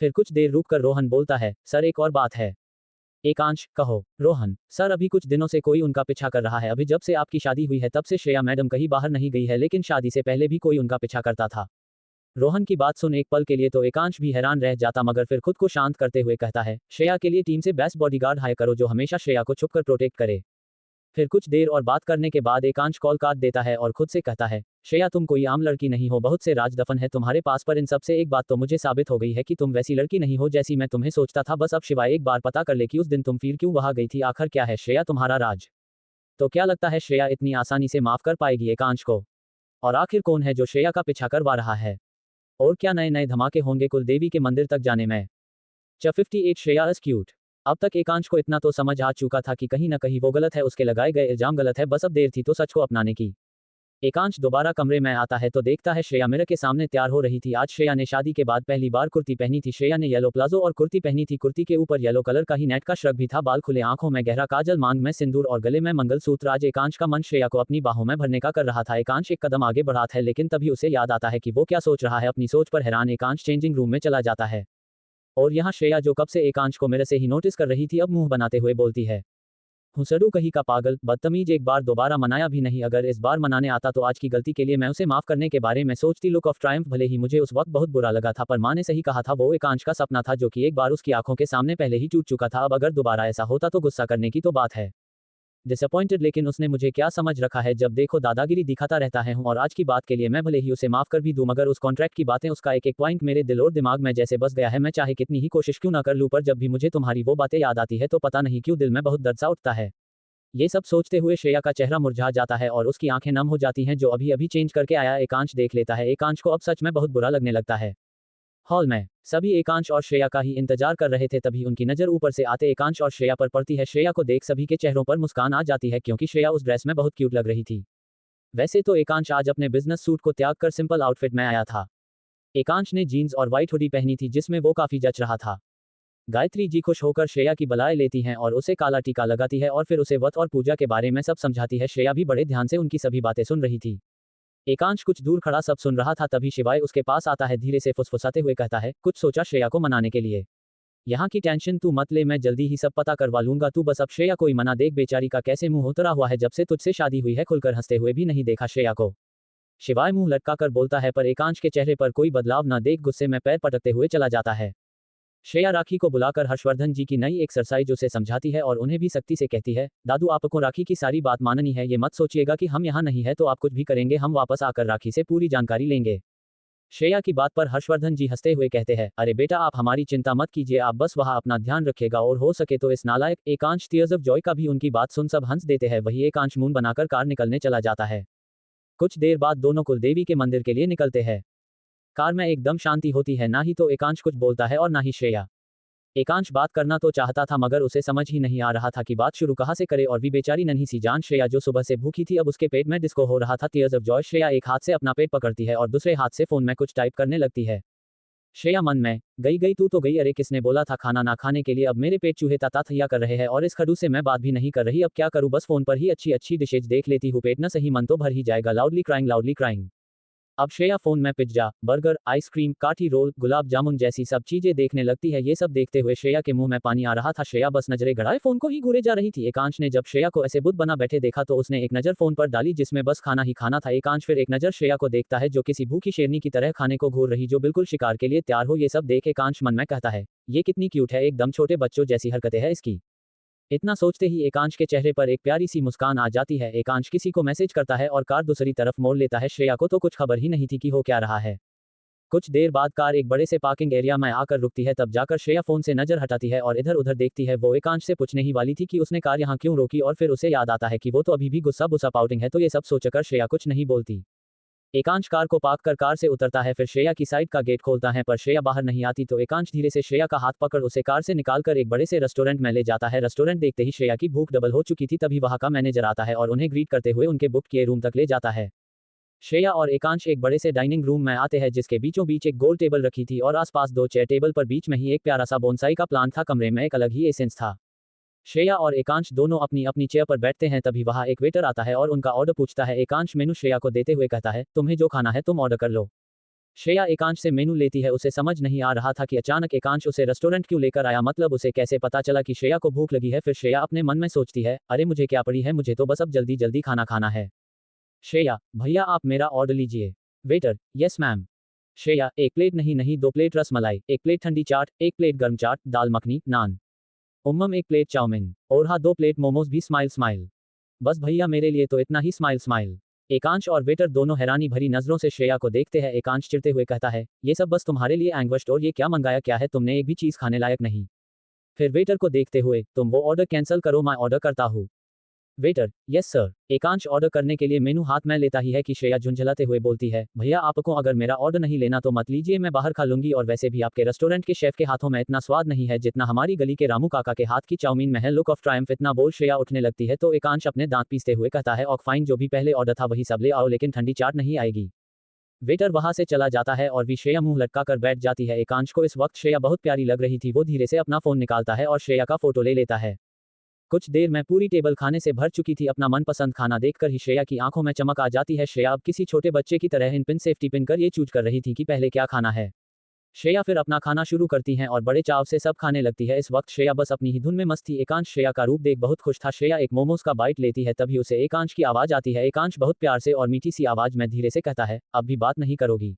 फिर कुछ देर रुककर रोहन बोलता है, सर एक और बात है। एकांश, कहो। रोहन, सर अभी कुछ दिनों से कोई उनका पीछा कर रहा है, अभी जब से आपकी शादी हुई है तब से श्रेया मैडम कहीं बाहर नहीं गई है, लेकिन शादी से पहले भी कोई उनका पीछा करता था। रोहन की बात सुन एक पल के लिए तो एकांश भी हैरान रह जाता, मगर फिर खुद को शांत करते हुए कहता है, श्रेया के लिए टीम से बेस्ट बॉडीगार्ड हायर करो जो हमेशा श्रेया को छुपकर प्रोटेक्ट करे। फिर कुछ देर और बात करने के बाद एकांश कॉल काट देता है और खुद से कहता है, श्रेया तुम कोई आम लड़की नहीं हो, बहुत से राज दफन है तुम्हारे पास, पर इन सब से एक बात तो मुझे साबित हो गई है कि तुम वैसी लड़की नहीं हो जैसी मैं तुम्हें सोचता था। बस अब शिवाय एक बार पता कर ले कि उस दिन तुम फिर क्यों वहां गई थी, आखिर क्या है श्रेया तुम्हारा राज। तो क्या लगता है श्रेया इतनी आसानी से माफ कर पाएगी एकांश को? और आखिर कौन है जो श्रेया का पीछा करवा रहा है? और क्या नए नए धमाके होंगे कुलदेवी के मंदिर तक जाने में? 58 श्रेया इज क्यूट। अब तक एकांश को इतना तो समझ आ चुका था कि कहीं ना कहीं वो गलत है, उसके लगाए गए इल्जाम गलत है, बस अब देर थी तो सच को अपनाने की। एकांश दोबारा कमरे में आता है तो देखता है श्रेया मिरर के सामने तैयार हो रही थी। आज श्रेया ने शादी के बाद पहली बार कुर्ती पहनी थी। श्रेया ने येलो प्लाजो और कुर्ती पहनी थी, कुर्ती के ऊपर येलो कलर का ही नेट का श्रग भी था, बाल खुले, आंखों में गहरा काजल, मांग में सिंदूर और गले में मंगलसूत्र। आज एकांश का मन श्रेया को अपनी बाहों में भरने का कर रहा था। एकांश एक कदम आगे बढ़ा है, लेकिन तभी उसे याद आता है कि वो क्या सोच रहा है। अपनी सोच पर हैरान एकांश चेंजिंग रूम में चला जाता है और यहाँ श्रेया जो कब से एकांश को मिरर से ही नोटिस कर रही थी अब मुंह बनाते हुए बोलती है, हुसड़ू कहीं का पागल, बदतमीज, एक बार दोबारा मनाया भी नहीं, अगर इस बार मनाने आता तो आज की गलती के लिए मैं उसे माफ करने के बारे में सोचती। Look of Triumph. भले ही मुझे उस वक्त बहुत बुरा लगा था, पर माँ ने सही कहा था, वो एकांश का सपना था जो कि एक बार उसकी आंखों के सामने पहले ही टूट चुका था। अब अगर दोबारा ऐसा होता तो गुस्सा करने की तो बात है, डिसअपॉइंटेड, लेकिन उसने मुझे क्या समझ रखा है, जब देखो दादागिरी दिखाता रहता है हूँ। और आज की बात के लिए मैं भले ही उसे माफ कर भी दूं, मगर उस कॉन्ट्रैक्ट की बातें, उसका एक एक पॉइंट मेरे दिल और दिमाग में जैसे बस गया है। मैं चाहे कितनी ही कोशिश क्यों ना कर लूं, पर जब भी मुझे तुम्हारी वो बातें याद आती है तो पता नहीं क्यों दिल में बहुत दर्द सा उठता है। ये सब सोचते हुए श्रेया का चेहरा मुरझा जाता है और उसकी आंखें नम हो जाती हैं। जो अभी अभी चेंज करके आया एकांश देख लेता है। एकांश को अब सच में बहुत बुरा लगने लगता है। हॉल में सभी एकांश और श्रेया का ही इंतजार कर रहे थे, तभी उनकी नजर ऊपर से आते एकांश और श्रेया पर पड़ती है। श्रेया को देख सभी के चेहरों पर मुस्कान आ जाती है, क्योंकि श्रेया उस ड्रेस में बहुत क्यूट लग रही थी। वैसे तो एकांश आज अपने बिजनेस सूट को त्याग कर सिंपल आउटफिट में आया था। एकांश ने जीन्स और व्हाइट हुडी पहनी थी जिसमें वो काफी जच रहा था। गायत्री जी खुश होकर श्रेया की बलाएं लेती हैं और उसे काला टीका लगाती है और फिर उसे व्रत और पूजा के बारे में सब समझाती है। श्रेया भी बड़े ध्यान से उनकी सभी बातें सुन रही थी। एकांश कुछ दूर खड़ा सब सुन रहा था, तभी शिवाय उसके पास आता है, धीरे से फुसफुसाते हुए कहता है, कुछ सोचा श्रेया को मनाने के लिए? यहाँ की टेंशन तू मत ले, मैं जल्दी ही सब पता करवा लूंगा, तू बस अब श्रेया को ही मना। देख बेचारी का कैसे मुंह उतरा हुआ है, जब से तुझसे शादी हुई है खुलकर हंसते हुए भी नहीं देखा श्रेया को। शिवाय मुंह लटका कर बोलता है, पर एकांश के चेहरे पर कोई बदलाव न देख गुस्से में पैर पटकते हुए चला जाता है। श्रेया राखी को बुलाकर हर्षवर्धन जी की नई एक्सरसाइज उसे समझाती है और उन्हें भी सख्ती से कहती है, दादू आपको राखी की सारी बात माननी है, ये मत सोचिएगा कि हम यहाँ नहीं है तो आप कुछ भी करेंगे, हम वापस आकर राखी से पूरी जानकारी लेंगे। श्रेया की बात पर हर्षवर्धन जी हंसते हुए कहते हैं, अरे बेटा आप हमारी चिंता मत कीजिए, आप बस वहाँ अपना ध्यान रखिएगा और हो सके तो इस नालायक एकांश टीयर्स ऑफ जॉय का भी। उनकी बात सुन सब हंस देते हैं। वही एकांश मून बनाकर कार निकलने चला जाता है। कुछ देर बाद दोनों कुलदेवी के मंदिर के लिए निकलते हैं। कार में एकदम शांति होती है, ना ही तो एकांश कुछ बोलता है और ना ही श्रेया। एकांश बात करना तो चाहता था मगर उसे समझ ही नहीं आ रहा था कि बात शुरू कहाँ से करे और भी बेचारी नन्ही सी जान श्रेया जो सुबह से भूखी थी अब उसके पेट में डिस्को हो रहा था टीयर्स ऑफ जॉय। श्रेया एक हाथ से अपना पेट पकड़ती है और दूसरे हाथ से फोन में कुछ टाइप करने लगती है। श्रेया मन में, गई गई तू तो गई, अरे किसने बोला था खाना ना खाने के लिए, अब मेरे पेट चूहे ताता कर रहे हैं और इस खड़ूस से मैं बात भी नहीं कर रही, अब क्या करूँ, बस फोन पर ही अच्छी अच्छी डिशेज देख लेती हूँ, पेट न सही मन तो भर ही जाएगा, लाउडली क्राइंग लाउडली क्राइंग। अब श्रेया फोन में पिज्जा, बर्गर, आइसक्रीम, काठी रोल, गुलाब जामुन जैसी सब चीजें देखने लगती है। ये सब देखते हुए श्रेया के मुंह में पानी आ रहा था। श्रेया बस नजरें गड़ाए फोन को ही घूरे जा रही थी। एकांश ने जब श्रेया को ऐसे बुत बना बैठे देखा तो उसने एक नजर फोन पर डाली जिसमें बस खाना ही खाना था। एकांश फिर एक नजर श्रेया को देखता है जो किसी भूखी शेरनी की तरह खाने को घूर रही, जो बिल्कुल शिकार के लिए तैयार हो। ये सब देख एकांश मन में कहता है, ये कितनी क्यूट है, एकदम छोटे बच्चों जैसी हरकतें है इसकी। इतना सोचते ही एकांश के चेहरे पर एक प्यारी सी मुस्कान आ जाती है। एकांश किसी को मैसेज करता है और कार दूसरी तरफ मोड़ लेता है। श्रेया को तो कुछ खबर ही नहीं थी कि हो क्या रहा है। कुछ देर बाद कार एक बड़े से पार्किंग एरिया में आकर रुकती है, तब जाकर श्रेया फोन से नजर हटाती है और इधर उधर देखती है। वो एकांश से पूछने ही वाली थी कि उसने कार यहाँ क्यों रोकी और फिर उसे याद आता है कि वो तो अभी भी गुस्सा बुस्सा पाउटिंग है, तो ये सब सोचकर श्रेया कुछ नहीं बोलती। एकांश कार को पार्क कर कार से उतरता है, फिर श्रेया की साइड का गेट खोलता है पर श्रेया बाहर नहीं आती तो एकांश धीरे से श्रेया का हाथ पकड़ उसे कार से निकालकर एक बड़े से रेस्टोरेंट में ले जाता है। रेस्टोरेंट देखते ही श्रेया की भूख डबल हो चुकी थी, तभी वहां का मैनेजर आता है और उन्हें ग्रीट करते हुए उनके बुक किए रूम तक ले जाता है। श्रेया और एकांश एक बड़े से डाइनिंग रूम में आते हैं जिसके बीचों बीच एक गोल टेबल रखी थी और आसपास दो चेयर, टेबल पर बीच में ही एक प्यारा सा बोनसाई का प्लांट था। कमरे में एक अलग ही एसेंस था। श्रेया और एकांश दोनों अपनी अपनी चेयर पर बैठते हैं, तभी वहां एक वेटर आता है और उनका ऑर्डर पूछता है। एकांश मेनू श्रेया को देते हुए कहता है, तुम्हें जो खाना है तुम ऑर्डर कर लो। श्रेया एकांश से मेनू लेती है। उसे समझ नहीं आ रहा था कि अचानक एकांश उसे रेस्टोरेंट क्यों लेकर आया, मतलब उसे कैसे पता चला कि श्रेया को भूख लगी है। फिर श्रेया अपने मन में सोचती है, अरे मुझे क्या पड़ी है, मुझे तो बस अब जल्दी जल्दी खाना खाना है। श्रेया, भैया आप मेरा ऑर्डर लीजिए। Waiter, yes ma'am. श्रेया, एक प्लेट नहीं नहीं 2 प्लेट रस मलाई, 1 प्लेट ठंडी चाट, 1 प्लेट गर्म चाट, दाल मखनी, नान, उम्मम 1 प्लेट चाउमीन, और हाँ 2 प्लेट मोमोज भी, स्माइल स्माइल। बस भैया मेरे लिए तो इतना ही, स्माइल स्माइल। एकांश और वेटर दोनों हैरानी भरी नजरों से श्रेया को देखते हैं। एकांश चिढ़ते हुए कहता है, ये सब बस तुम्हारे लिए एंग्विश्ड, और ये क्या मंगाया क्या है तुमने, एक भी चीज खाने लायक नहीं। फिर वेटर को देखते हुए, तुम वो ऑर्डर कैंसिल करो, मैं ऑर्डर करता हूँ। Waiter, yes sir. Ekansh order करने के लिए मेनू हाथ में लेता ही है कि श्रेया झुंझलाते हुए बोलती है, भैया आपको अगर मेरा ऑर्डर नहीं लेना तो मत लीजिए, मैं बाहर खा लूंगी, और वैसे भी आपके रेस्टोरेंट के शेफ के हाथों में इतना स्वाद नहीं है जितना हमारी गली के रामू काका के हाथ की चाउमीन में है। लुक ऑफ ट्रायम्फ इतना बोल श्रेया उठने लगती है तो एकांश अपने दांत पीसते हुए कहता है, और फाइन, जो भी पहले ऑर्डर था वही सब ले आओ, लेकिन ठंडी चाट नहीं आएगी। वेटर वहां से चला जाता है और भी श्रेया मुंह लटका कर बैठ जाती है। एकांश को इस वक्त श्रेया बहुत प्यारी लग रही थी। वो धीरे से अपना फोन निकालता है और श्रेया का फोटो ले लेता है। कुछ देर में पूरी टेबल खाने से भर चुकी थी। अपना मनपसंद खाना देखकर ही श्रेया की आंखों में चमक आ जाती है। श्रेया अब किसी छोटे बच्चे की तरह इन पिन सेफ्टी पिन कर ये चूज कर रही थी कि पहले क्या खाना है। श्रेया फिर अपना खाना शुरू करती हैं और बड़े चाव से सब खाने लगती है। इस वक्त श्रेया बस अपनी ही धुन में मस्त थी। एकांश श्रेया का रूप देख बहुत खुश था। श्रेया एक मोमोज का बाइट लेती है, तभी उसे एकांश की आवाज आती है। एकांश बहुत प्यार से और मीठी सी आवाज में धीरे से कहता है, अब भी बात नहीं करोगी।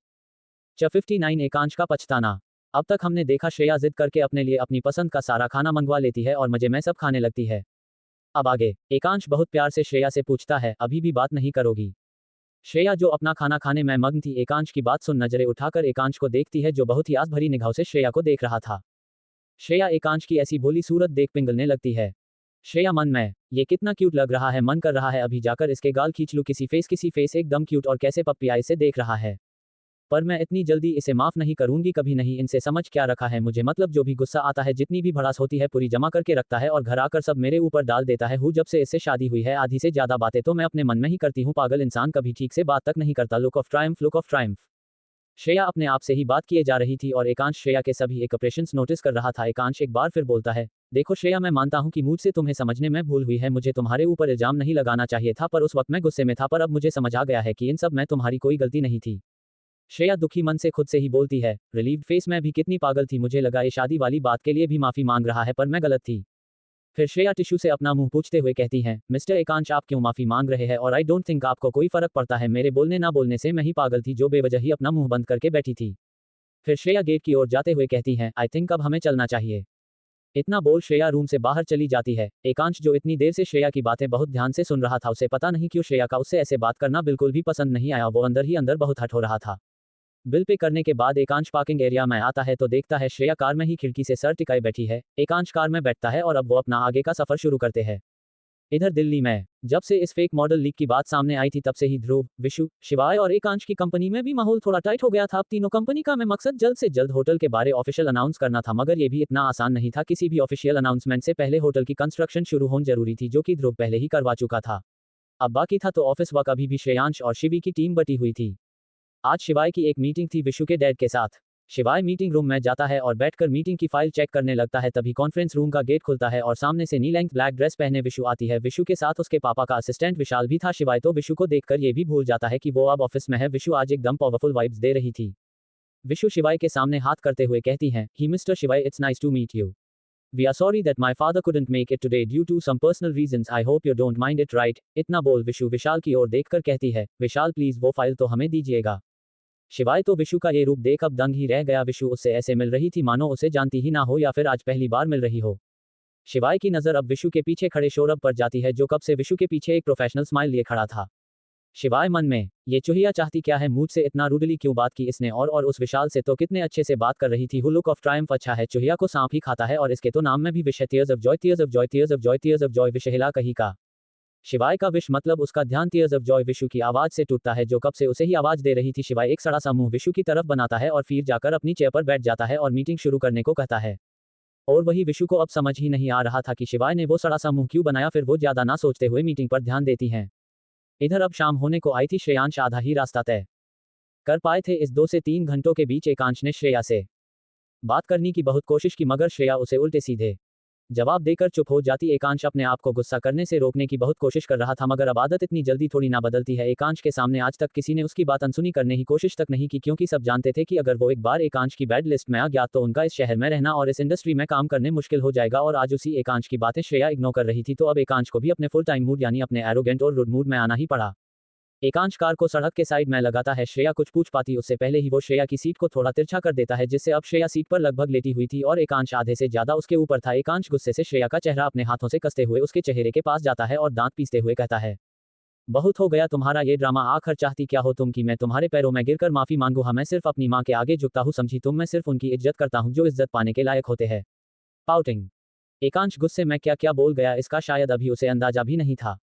59 एकांश का पछताना। अब तक हमने देखा श्रेया जिद करके अपने लिए अपनी पसंद का सारा खाना मंगवा लेती है और मजे में सब खाने लगती है। अब आगे। एकांश बहुत प्यार से श्रेया से पूछता है, अभी भी बात नहीं करोगी। श्रेया जो अपना खाना खाने में मग्न थी, एकांश की बात सुन नजरें उठाकर एकांश को देखती है जो बहुत ही आस भरी निगाहों से श्रेया को देख रहा था। श्रेया एकांश की ऐसी भोली सूरत देख पिघलने लगती है। श्रेया मन में, ये कितना क्यूट लग रहा है, मन कर रहा है अभी जाकर इसके गाल खींच लूं, किसी फेस एकदम क्यूट और कैसे पप्पी आई से देख रहा है। पर मैं इतनी जल्दी इसे माफ नहीं करूंगी, कभी नहीं। इनसे समझ क्या रखा है मुझे, मतलब जो भी गुस्सा आता है, जितनी भी भड़ास होती है, पूरी जमा करके रखता है और घर आकर सब मेरे ऊपर डाल देता है। जब से इससे शादी हुई है आधी से ज्यादा बातें तो मैं अपने मन में ही करती हूँ। पागल इंसान कभी ठीक से बात तक नहीं करता। Look of Triumph, look of Triumph. Shreya अपने आप से ही बात किए जा रही थी और एकांश श्रेया के सभी एक्सप्रेशंस नोटिस कर रहा था। एकांश एक बार फिर बोलता है, देखो श्रेया, मैं मानता हूं कि मुझसे तुम्हें समझने में भूल हुई है, मुझे तुम्हारे ऊपर इल्जाम नहीं लगाना चाहिए था, पर उस वक्त मैं गुस्से में था, पर अब मुझे समझ आ गया है कि इन सब में तुम्हारी कोई गलती नहीं थी। श्रेया दुखी मन से खुद से ही बोलती है, रिलीव्ड फेस में भी कितनी पागल थी, मुझे लगा ये शादी वाली बात के लिए भी माफी मांग रहा है, पर मैं गलत थी। फिर श्रेया टिश्यू से अपना मुंह पूछते हुए कहती हैं, मिस्टर एकांश आप क्यों माफी मांग रहे हैं, और आई डोंट थिंक आपको कोई फर्क पड़ता है, मेरे बोलने ना बोलने से मैं ही पागल थी जो बेवजह ही अपना मुंह बंद करके बैठी थी। फिर श्रेया गेट की ओर जाते हुए कहती हैं, आई थिंक अब हमें चलना चाहिए। इतना बोल श्रेया रूम से बाहर चली जाती है। एकांश जो इतनी देर से श्रेया की बातें बहुत ध्यान से सुन रहा था, उसे पता नहीं क्यों श्रेया का उससे ऐसे बात करना बिल्कुल भी पसंद नहीं आया। वो अंदर ही अंदर बहुत हट हो रहा था। बिल पे करने के बाद एकांश पार्किंग एरिया में आता है तो देखता है श्रेया कार में ही खिड़की से सर टिकाए बैठी है। एकांश कार में बैठता है और अब वो अपना आगे का सफर शुरू करते हैं। इधर दिल्ली में जब से इस फेक मॉडल लीक की बात सामने आई थी तब से ही ध्रुव, विशु, शिवाय और एकांश की कंपनी में भी माहौल थोड़ा टाइट हो गया था। अब तीनों कंपनी का मैं मकसद जल्द से जल्द होटल के बारे ऑफिशियल अनाउंस करना था, मगर ये भी इतना आसान नहीं था। किसी भी ऑफिशियल अनाउंसमेंट से पहले होटल की कंस्ट्रक्शन शुरू होना जरूरी थी, जो कि ध्रुव पहले ही करवा चुका था। अब बाकी था तो ऑफिस वर्क। अभी भी श्रेयांश और शिवी की टीम बटी हुई थी। आज शिवाय की एक मीटिंग थी विशु के डैड के साथ। शिवाय मीटिंग रूम में जाता है और बैठकर मीटिंग की फाइल चेक करने लगता है। तभी कॉन्फ्रेंस रूम का गेट खुलता है और सामने से नी लेंथ ब्लैक ड्रेस पहने विशु आती है। विशु के साथ उसके पापा का असिस्टेंट विशाल भी था। शिवाय तो विशु को देखकर ये भी भूल जाता है कि वो अब ऑफिस में है। विशु आज एकदम पावरफुल वाइब्स दे रही थी। विशु शिवाय के सामने हाथ करते हुए कहती हैं, hi Mr Shivaay, it's nice to meet you. We are sorry that my father couldn't make it today due to some personal reasons, I hope you don't mind it, right. इतना बोल विशु विशाल की ओर देखकर कहती है, विशाल प्लीज वो फाइल तो हमें दीजिएगा। शिवाय तो विशु का ये रूप देख अब दंग ही रह गया। विशु उससे ऐसे मिल रही थी मानो उसे जानती ही ना हो या फिर आज पहली बार मिल रही हो। शिवाय की नजर अब विशु के पीछे खड़े सौरभ पर जाती है, जो कब से विशु के पीछे एक प्रोफेशनल स्माइल लिए खड़ा था। शिवाय मन में, ये चुहिया चाहती क्या है, मुझसे इतना रूडली क्यों बात की इसने, और उस विशाल से तो कितने अच्छे से बात कर रही थी। हु लुक ऑफ ट्रायम्फ, अच्छा है चुहिया को सांप ही खाता है और इसके तो नाम में भी विश है, tears of joy, tears of joy, tears of joy, tears of joy. विशहिला कही का शिवाय का विश मतलब उसका ध्यान टीयर्स ऑफ जॉय विशु की आवाज से टूटता है, जो कब से उसे ही आवाज दे रही थी। शिवाय एक सड़ा सा मुंह विशु की तरफ बनाता है और फिर जाकर अपनी चेयर पर बैठ जाता है और मीटिंग शुरू करने को कहता है। और वही विशु को अब समझ ही नहीं आ रहा था कि शिवाय ने वो सड़ा सा मुंह क्यों बनाया। फिर वो ज्यादा ना सोचते हुए मीटिंग पर ध्यान देती हैं। इधर अब शाम होने को आई थी। श्रेयांश आधा ही रास्ता तय कर पाए थे। इस 2 से 3 घंटों के बीच एकांश ने श्रेया से बात करने की बहुत कोशिश की, मगर श्रेया उसे उल्टे सीधे जवाब देकर चुप हो जाती। एकांश अपने आप को गुस्सा करने से रोकने की बहुत कोशिश कर रहा था, मगर अब आदत इतनी जल्दी थोड़ी ना बदलती है। एकांश के सामने आज तक किसी ने उसकी बात अनसुनी करने की कोशिश तक नहीं की, क्योंकि सब जानते थे कि अगर वो एक बार एकांश की बैड लिस्ट में आ गया तो उनका इस शहर में रहना और इस इंडस्ट्री में काम करने मुश्किल हो जाएगा। और आज उसी एकांश की बातें श्रेया इग्नोर कर रही थी, तो अब एकांश को भी अपने फुल टाइम मूड यानी अपने एरोगेंट और रूड मूड में आना ही पड़ा। एकांश कार को सड़क के साइड में लगाता है। श्रेया कुछ पूछ पाती उससे पहले ही वो श्रेया की सीट को थोड़ा तिरछा कर देता है, जिससे अब श्रेया सीट पर लगभग लेटी हुई थी और एकांश आधे से ज्यादा उसके ऊपर था। एकांश गुस्से से श्रेया का चेहरा अपने हाथों से कसते हुए उसके चेहरे के पास जाता है और दांत पीसते हुए कहता है, बहुत हो गया तुम्हारा ये ड्रामा, आखिर चाहती क्या हो तुम कि मैं तुम्हारे पैरों में गिरकर माफी मांगू? हाँ, मैं सिर्फ अपनी माँ के आगे झुकता हूँ, समझी तुम? मैं सिर्फ उनकी इज्जत करता हूँ जो इज्जत पाने के लायक होते हैं। पाउटिंग। एकांश गुस्से में क्या क्या बोल गया इसका शायद अभी उसे अंदाजा भी नहीं था।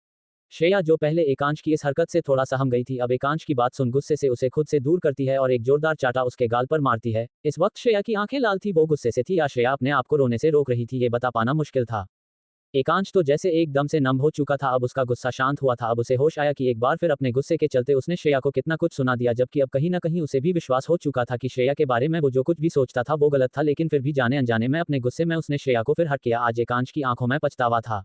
श्रेया जो पहले एकांश की इस हरकत से थोड़ा सहम गई थी, अब एकांश की बात सुन गुस्से से उसे खुद से दूर करती है और एक जोरदार चाटा उसके गाल पर मारती है। इस वक्त श्रेया की आंखें लाल थी। वो गुस्से से थी या श्रेया अपने आप को रोने से रोक रही थी, ये बता पाना मुश्किल था। एकांश तो जैसे एकदम से नम हो चुका था। अब उसका गुस्सा शांत हुआ था। अब उसे होश आया कि एक बार फिर अपने गुस्से के चलते उसने श्रेया को कितना कुछ सुना दिया, जबकि अब कहीं ना कहीं उसे भी विश्वास हो चुका था कि श्रेया के बारे में वो जो कुछ भी सोचता था वो गलत था। लेकिन फिर भी जाने अनजाने में अपने गुस्से में उसने श्रेया को फिर हर्ट किया। आज एकांश की आंखों में पछतावा था।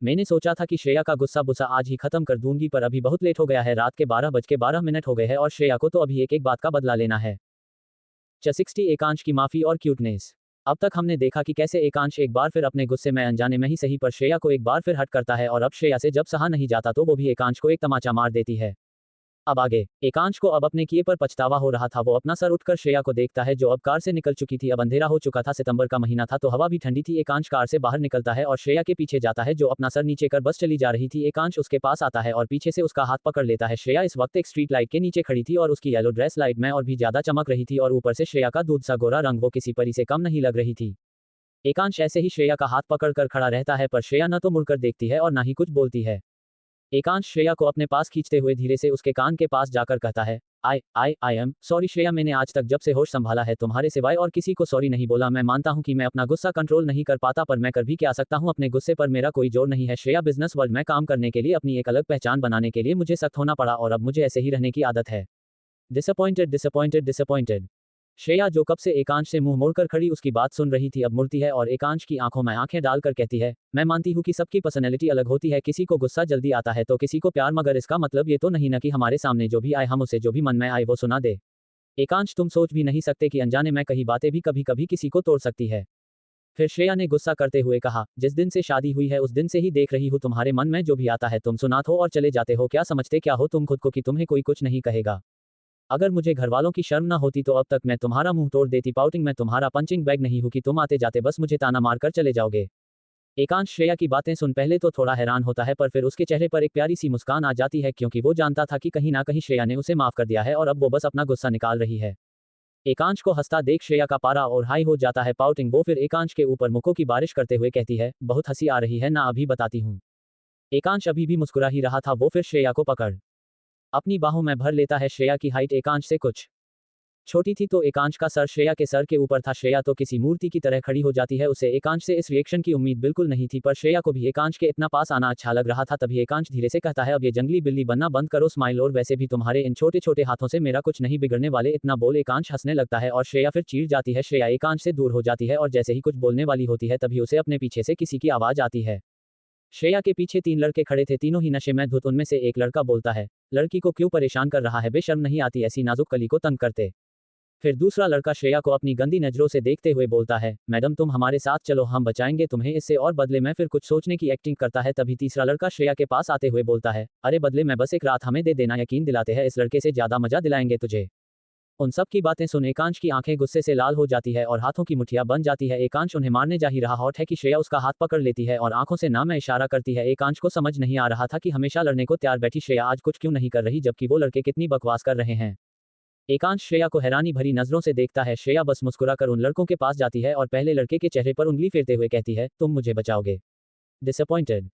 मैंने सोचा था कि श्रेया का गुस्सा बुस्सा आज ही खत्म कर दूंगी, पर अभी बहुत लेट हो गया है। रात के 12:12 हो गए हैं और श्रेया को तो अभी एक एक बात का बदला लेना है। 60 एकांश की माफी और क्यूटनेस। अब तक हमने देखा कि कैसे एकांश एक बार फिर अपने गुस्से में अनजाने में ही सही पर श्रेया को एक बार फिर हट करता है, और अब श्रेया से जब सहा नहीं जाता तो वो भी एकांश को एक तमाचा मार देती है। अब आगे एकांश को अब अपने किए पर पछतावा हो रहा था। वो अपना सर उठकर श्रेया को देखता है, जो अब कार से निकल चुकी थी। अब अंधेरा हो चुका था, सितंबर का महीना था तो हवा भी ठंडी थी। एकांश कार से बाहर निकलता है और श्रेया के पीछे जाता है, जो अपना सर नीचे कर बस चली जा रही थी। एकांश उसके पास आता है और पीछे से उसका हाथ पकड़ लेता है। श्रेया इस वक्त एक स्ट्रीट लाइट के नीचे खड़ी थी और उसकी येलो ड्रेस लाइट में और भी ज्यादा चमक रही थी, और ऊपर से श्रेया का दूध सा गोरा रंग वो किसी परी से कम नहीं लग रही थी। एकांश ऐसे ही श्रेया का हाथ पकड़कर खड़ा रहता है, पर श्रेया न तो मुड़कर देखती है और ना ही कुछ बोलती है। एकांश श्रेया को अपने पास खींचते हुए धीरे से उसके कान के पास जाकर कहता है, आई एम सॉरी श्रेया, मैंने आज तक जब से होश संभाला है तुम्हारे सिवाय और किसी को सॉरी नहीं बोला। मैं मानता हूँ कि मैं अपना गुस्सा कंट्रोल नहीं कर पाता, पर मैं कर भी क्या सकता हूँ, अपने गुस्से पर मेरा कोई जोर नहीं है। श्रेया, बिजनेस वर्ल्ड में काम करने के लिए अपनी एक अलग पहचान बनाने के लिए मुझे सख्त होना पड़ा, और अब मुझे ऐसे ही रहने की आदत है। Disappointed disappointed disappointed. श्रेया जो कब से एकांश से मुंह मोड़कर खड़ी उसकी बात सुन रही थी, अब मुड़ती है और एकांश की आंखों में आंखें डालकर कहती है, मैं मानती हूँ कि सबकी पर्सनैलिटी अलग होती है, किसी को गुस्सा जल्दी आता है तो किसी को प्यार, मगर इसका मतलब ये तो नहीं ना कि हमारे सामने जो भी आए हम उसे जो भी मन में आए वो सुना दे। एकांश, तुम सोच भी नहीं सकते कि अनजाने में कही बातें भी कभी कभी किसी को तोड़ सकती है। फिर श्रेया ने गुस्सा करते हुए कहा, जिस दिन से शादी हुई है उस दिन से ही देख रही हूँ तुम्हारे मन में जो भी आता है तुम सुनाते हो और चले जाते हो। क्या समझते क्या हो तुम खुद को कि तुम्हें कोई कुछ नहीं कहेगा? अगर मुझे घर वालों की शर्म ना होती तो अब तक मैं तुम्हारा मुंह तोड़ देती। पाउटिंग, मैं तुम्हारा पंचिंग बैग नहीं हूं कि तुम आते जाते बस मुझे ताना मारकर चले जाओगे। एकांश श्रेया की बातें सुन पहले तो थोड़ा हैरान होता है, पर फिर उसके चेहरे पर एक प्यारी सी मुस्कान आ जाती है, क्योंकि वो जानता था कि कहीं ना कहीं श्रेया ने उसे माफ कर दिया है और अब वो बस अपना गुस्सा निकाल रही है। एकांश को हंसता देख श्रेया का पारा और हाई हो जाता है। पाउटिंग, वो फिर एकांश के ऊपर मुक्कों की बारिश करते हुए कहती है, बहुत हंसी आ रही है ना, अभी बताती हूँ। एकांश अभी भी मुस्कुरा ही रहा था, वो फिर श्रेया को पकड़ अपनी बाहों में भर लेता है। श्रेया की हाइट एकांश से कुछ छोटी थी तो एकांश का सर श्रेया के सर के ऊपर था। श्रेया तो किसी मूर्ति की तरह खड़ी हो जाती है। उसे एकांश से इस रिएक्शन की उम्मीद बिल्कुल नहीं थी, पर श्रेया को भी एकांश के इतना पास आना अच्छा लग रहा था। तभी एकांश धीरे से कहता है, अब ये जंगली बिल्ली बनना बंद करो स्माइल, और वैसे भी तुम्हारे इन छोटे छोटे हाथों से मेरा कुछ नहीं बिगड़ने वाले। इतना बोल एकांश हंसने लगता है और श्रेया फिर चीड़ जाती है। श्रेया एकांश से दूर हो जाती है और जैसे ही कुछ बोलने वाली होती है तभी उसे अपने पीछे से किसी की आवाज आती है। श्रेया के पीछे 3 लड़के खड़े थे, तीनों ही नशे में धुत। उनमें से एक लड़का बोलता है, लड़की को क्यों परेशान कर रहा है, बेशर्म नहीं आती ऐसी नाजुक कली को तंग करते। फिर दूसरा लड़का श्रेया को अपनी गंदी नजरों से देखते हुए बोलता है, मैडम तुम हमारे साथ चलो, हम बचाएंगे तुम्हें इससे, और बदले में फिर कुछ सोचने की एक्टिंग करता है। तभी तीसरा लड़का श्रेया के पास आते हुए बोलता है, अरे बदले में बस एक रात हमें दे देना, यकीन दिलाते हैं इस लड़के से ज्यादा मजा दिलाएंगे तुझे। उन सब की बातें सुन एकांश की आंखें गुस्से से लाल हो जाती है और हाथों की मुठ्ठियां बन जाती है। एकांश उन्हें मारने जा ही रहा हॉट है कि श्रेया उसका हाथ पकड़ लेती है और आंखों से ना में इशारा करती है। एकांश को समझ नहीं आ रहा था कि हमेशा लड़ने को तैयार बैठी श्रेया आज कुछ क्यों नहीं कर रही, जबकि वो लड़के कितनी बकवास कर रहे हैं। एकांश श्रेया को हैरानी भरी नजरों से देखता है। श्रेया बस मुस्कुराकर उन लड़कों के पास जाती है और पहले लड़के के चेहरे पर उंगली फेरते हुए कहती है, तुम मुझे बचाओगे। डिसअपॉइंटेड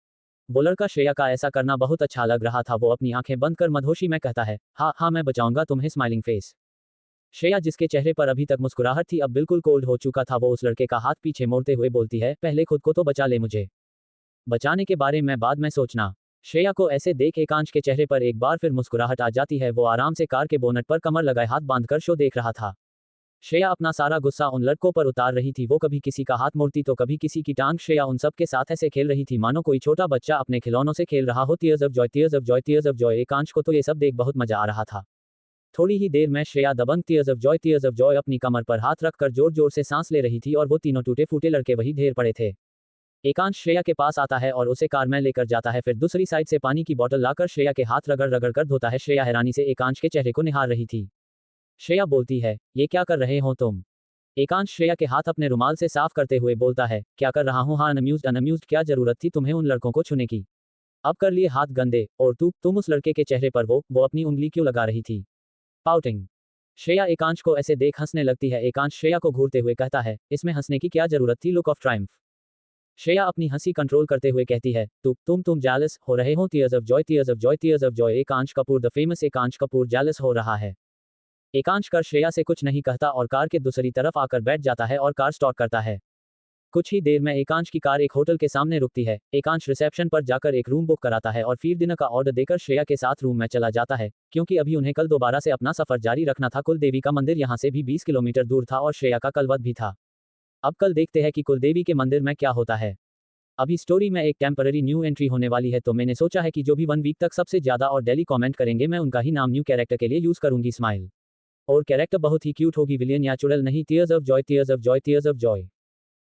वो लड़का श्रेया का ऐसा करना बहुत अच्छा लग रहा था। वो अपनी आंखें बंद कर मदहोशी में कहता है, हाँ हाँ मैं बचाऊंगा तुम्हें, स्माइलिंग फेस। श्रेया जिसके चेहरे पर अभी तक मुस्कुराहट थी अब बिल्कुल कोल्ड हो चुका था। वो उस लड़के का हाथ पीछे मोड़ते हुए बोलती है, पहले खुद को तो बचा ले, मुझे बचाने के बारे में बाद में सोचना। श्रेया को ऐसे देख एकांश के चेहरे पर एक बार फिर मुस्कुराहट आ जाती है। वो आराम से कार के बोनट पर कमर लगाए हाथ बांधकर शो देख रहा था। श्रेया अपना सारा गुस्सा उन लड़कों पर उतार रही थी। वो कभी किसी का हाथ मोड़ती तो कभी किसी की टांग। श्रेया उन सब के साथ ऐसे खेल रही थी मानो कोई छोटा बच्चा अपने खिलौनों से खेल रहा हो। Tears of joy, tears of joy, tears of joy. Ekansh को तो ये सब देख बहुत मजा आ रहा था। थोड़ी ही देर में श्रेया दबंग tears of joy, tears of joy अपनी कमर पर हाथ रखकर जोर जोर से सांस ले रही थी और वो तीनों टूटे फूटे लड़के वही ढेर पड़े थे। एकांश श्रेया के पास आता है और उसे कार में लेकर जाता है। फिर दूसरी साइड से पानी की बोतल लाकर श्रेया के हाथ रगड़ रगड़ कर धोता है। श्रेया हैरानी से एकांश के चेहरे को निहार रही थी। श्रेया बोलती है, ये क्या कर रहे हो तुम। एकांश श्रेया के हाथ अपने रुमाल से साफ करते हुए बोलता है, क्या कर रहा हूँ, हाँ अनअम्यूज्ड अनअम्यूज्ड, क्या जरूरत थी तुम्हें उन लड़कों को छूने की, अब कर लिए हाथ गंदे। और तुम उस लड़के के चेहरे पर वो अपनी उंगली क्यों लगा रही थी। पाउटिंग श्रेया एकांश को ऐसे देख हंसने लगती है। एकांश श्रेया को घूरते हुए कहता है, इसमें हंसने की क्या जरूरत थी, लुक ऑफ ट्रायम्फ। श्रेया अपनी हंसी कंट्रोल करते हुए कहती है, तुम जेलस हो रहे हो, tears of joy, tears of joy, tears of joy. Ekansh Kapoor, the famous Ekansh Kapoor jealous हो रहा है। एकांश कर श्रेया से कुछ नहीं कहता और कार के दूसरी तरफ आकर बैठ जाता है और कार स्टार्ट करता है। कुछ ही देर में एकांश की कार एक होटल के सामने रुकती है। एकांश रिसेप्शन पर जाकर एक रूम बुक कराता है और फिर डिनर का ऑर्डर देकर श्रेया के साथ रूम में चला जाता है, क्योंकि अभी उन्हें कल दोबारा से अपना सफर जारी रखना था। कुलदेवी का मंदिर यहाँ से भी 20 किलोमीटर दूर था और श्रेया का कल व्रत भी था। अब कल देखते हैं कि कुलदेवी के मंदिर में क्या होता है। अभी स्टोरी में एक टेम्पररी न्यू एंट्री होने वाली है, तो मैंने सोचा है कि जो भी 1 वीक तक सबसे ज्यादा और डेली कमेंट करेंगे मैं उनका ही नाम न्यू कैरेक्टर के लिए यूज करूंगी। स्माइल और कैरेक्टर बहुत ही क्यूट होगी, विलियन या चुड़ैल नहीं। Tears of joy, tears of joy, tears of Joy.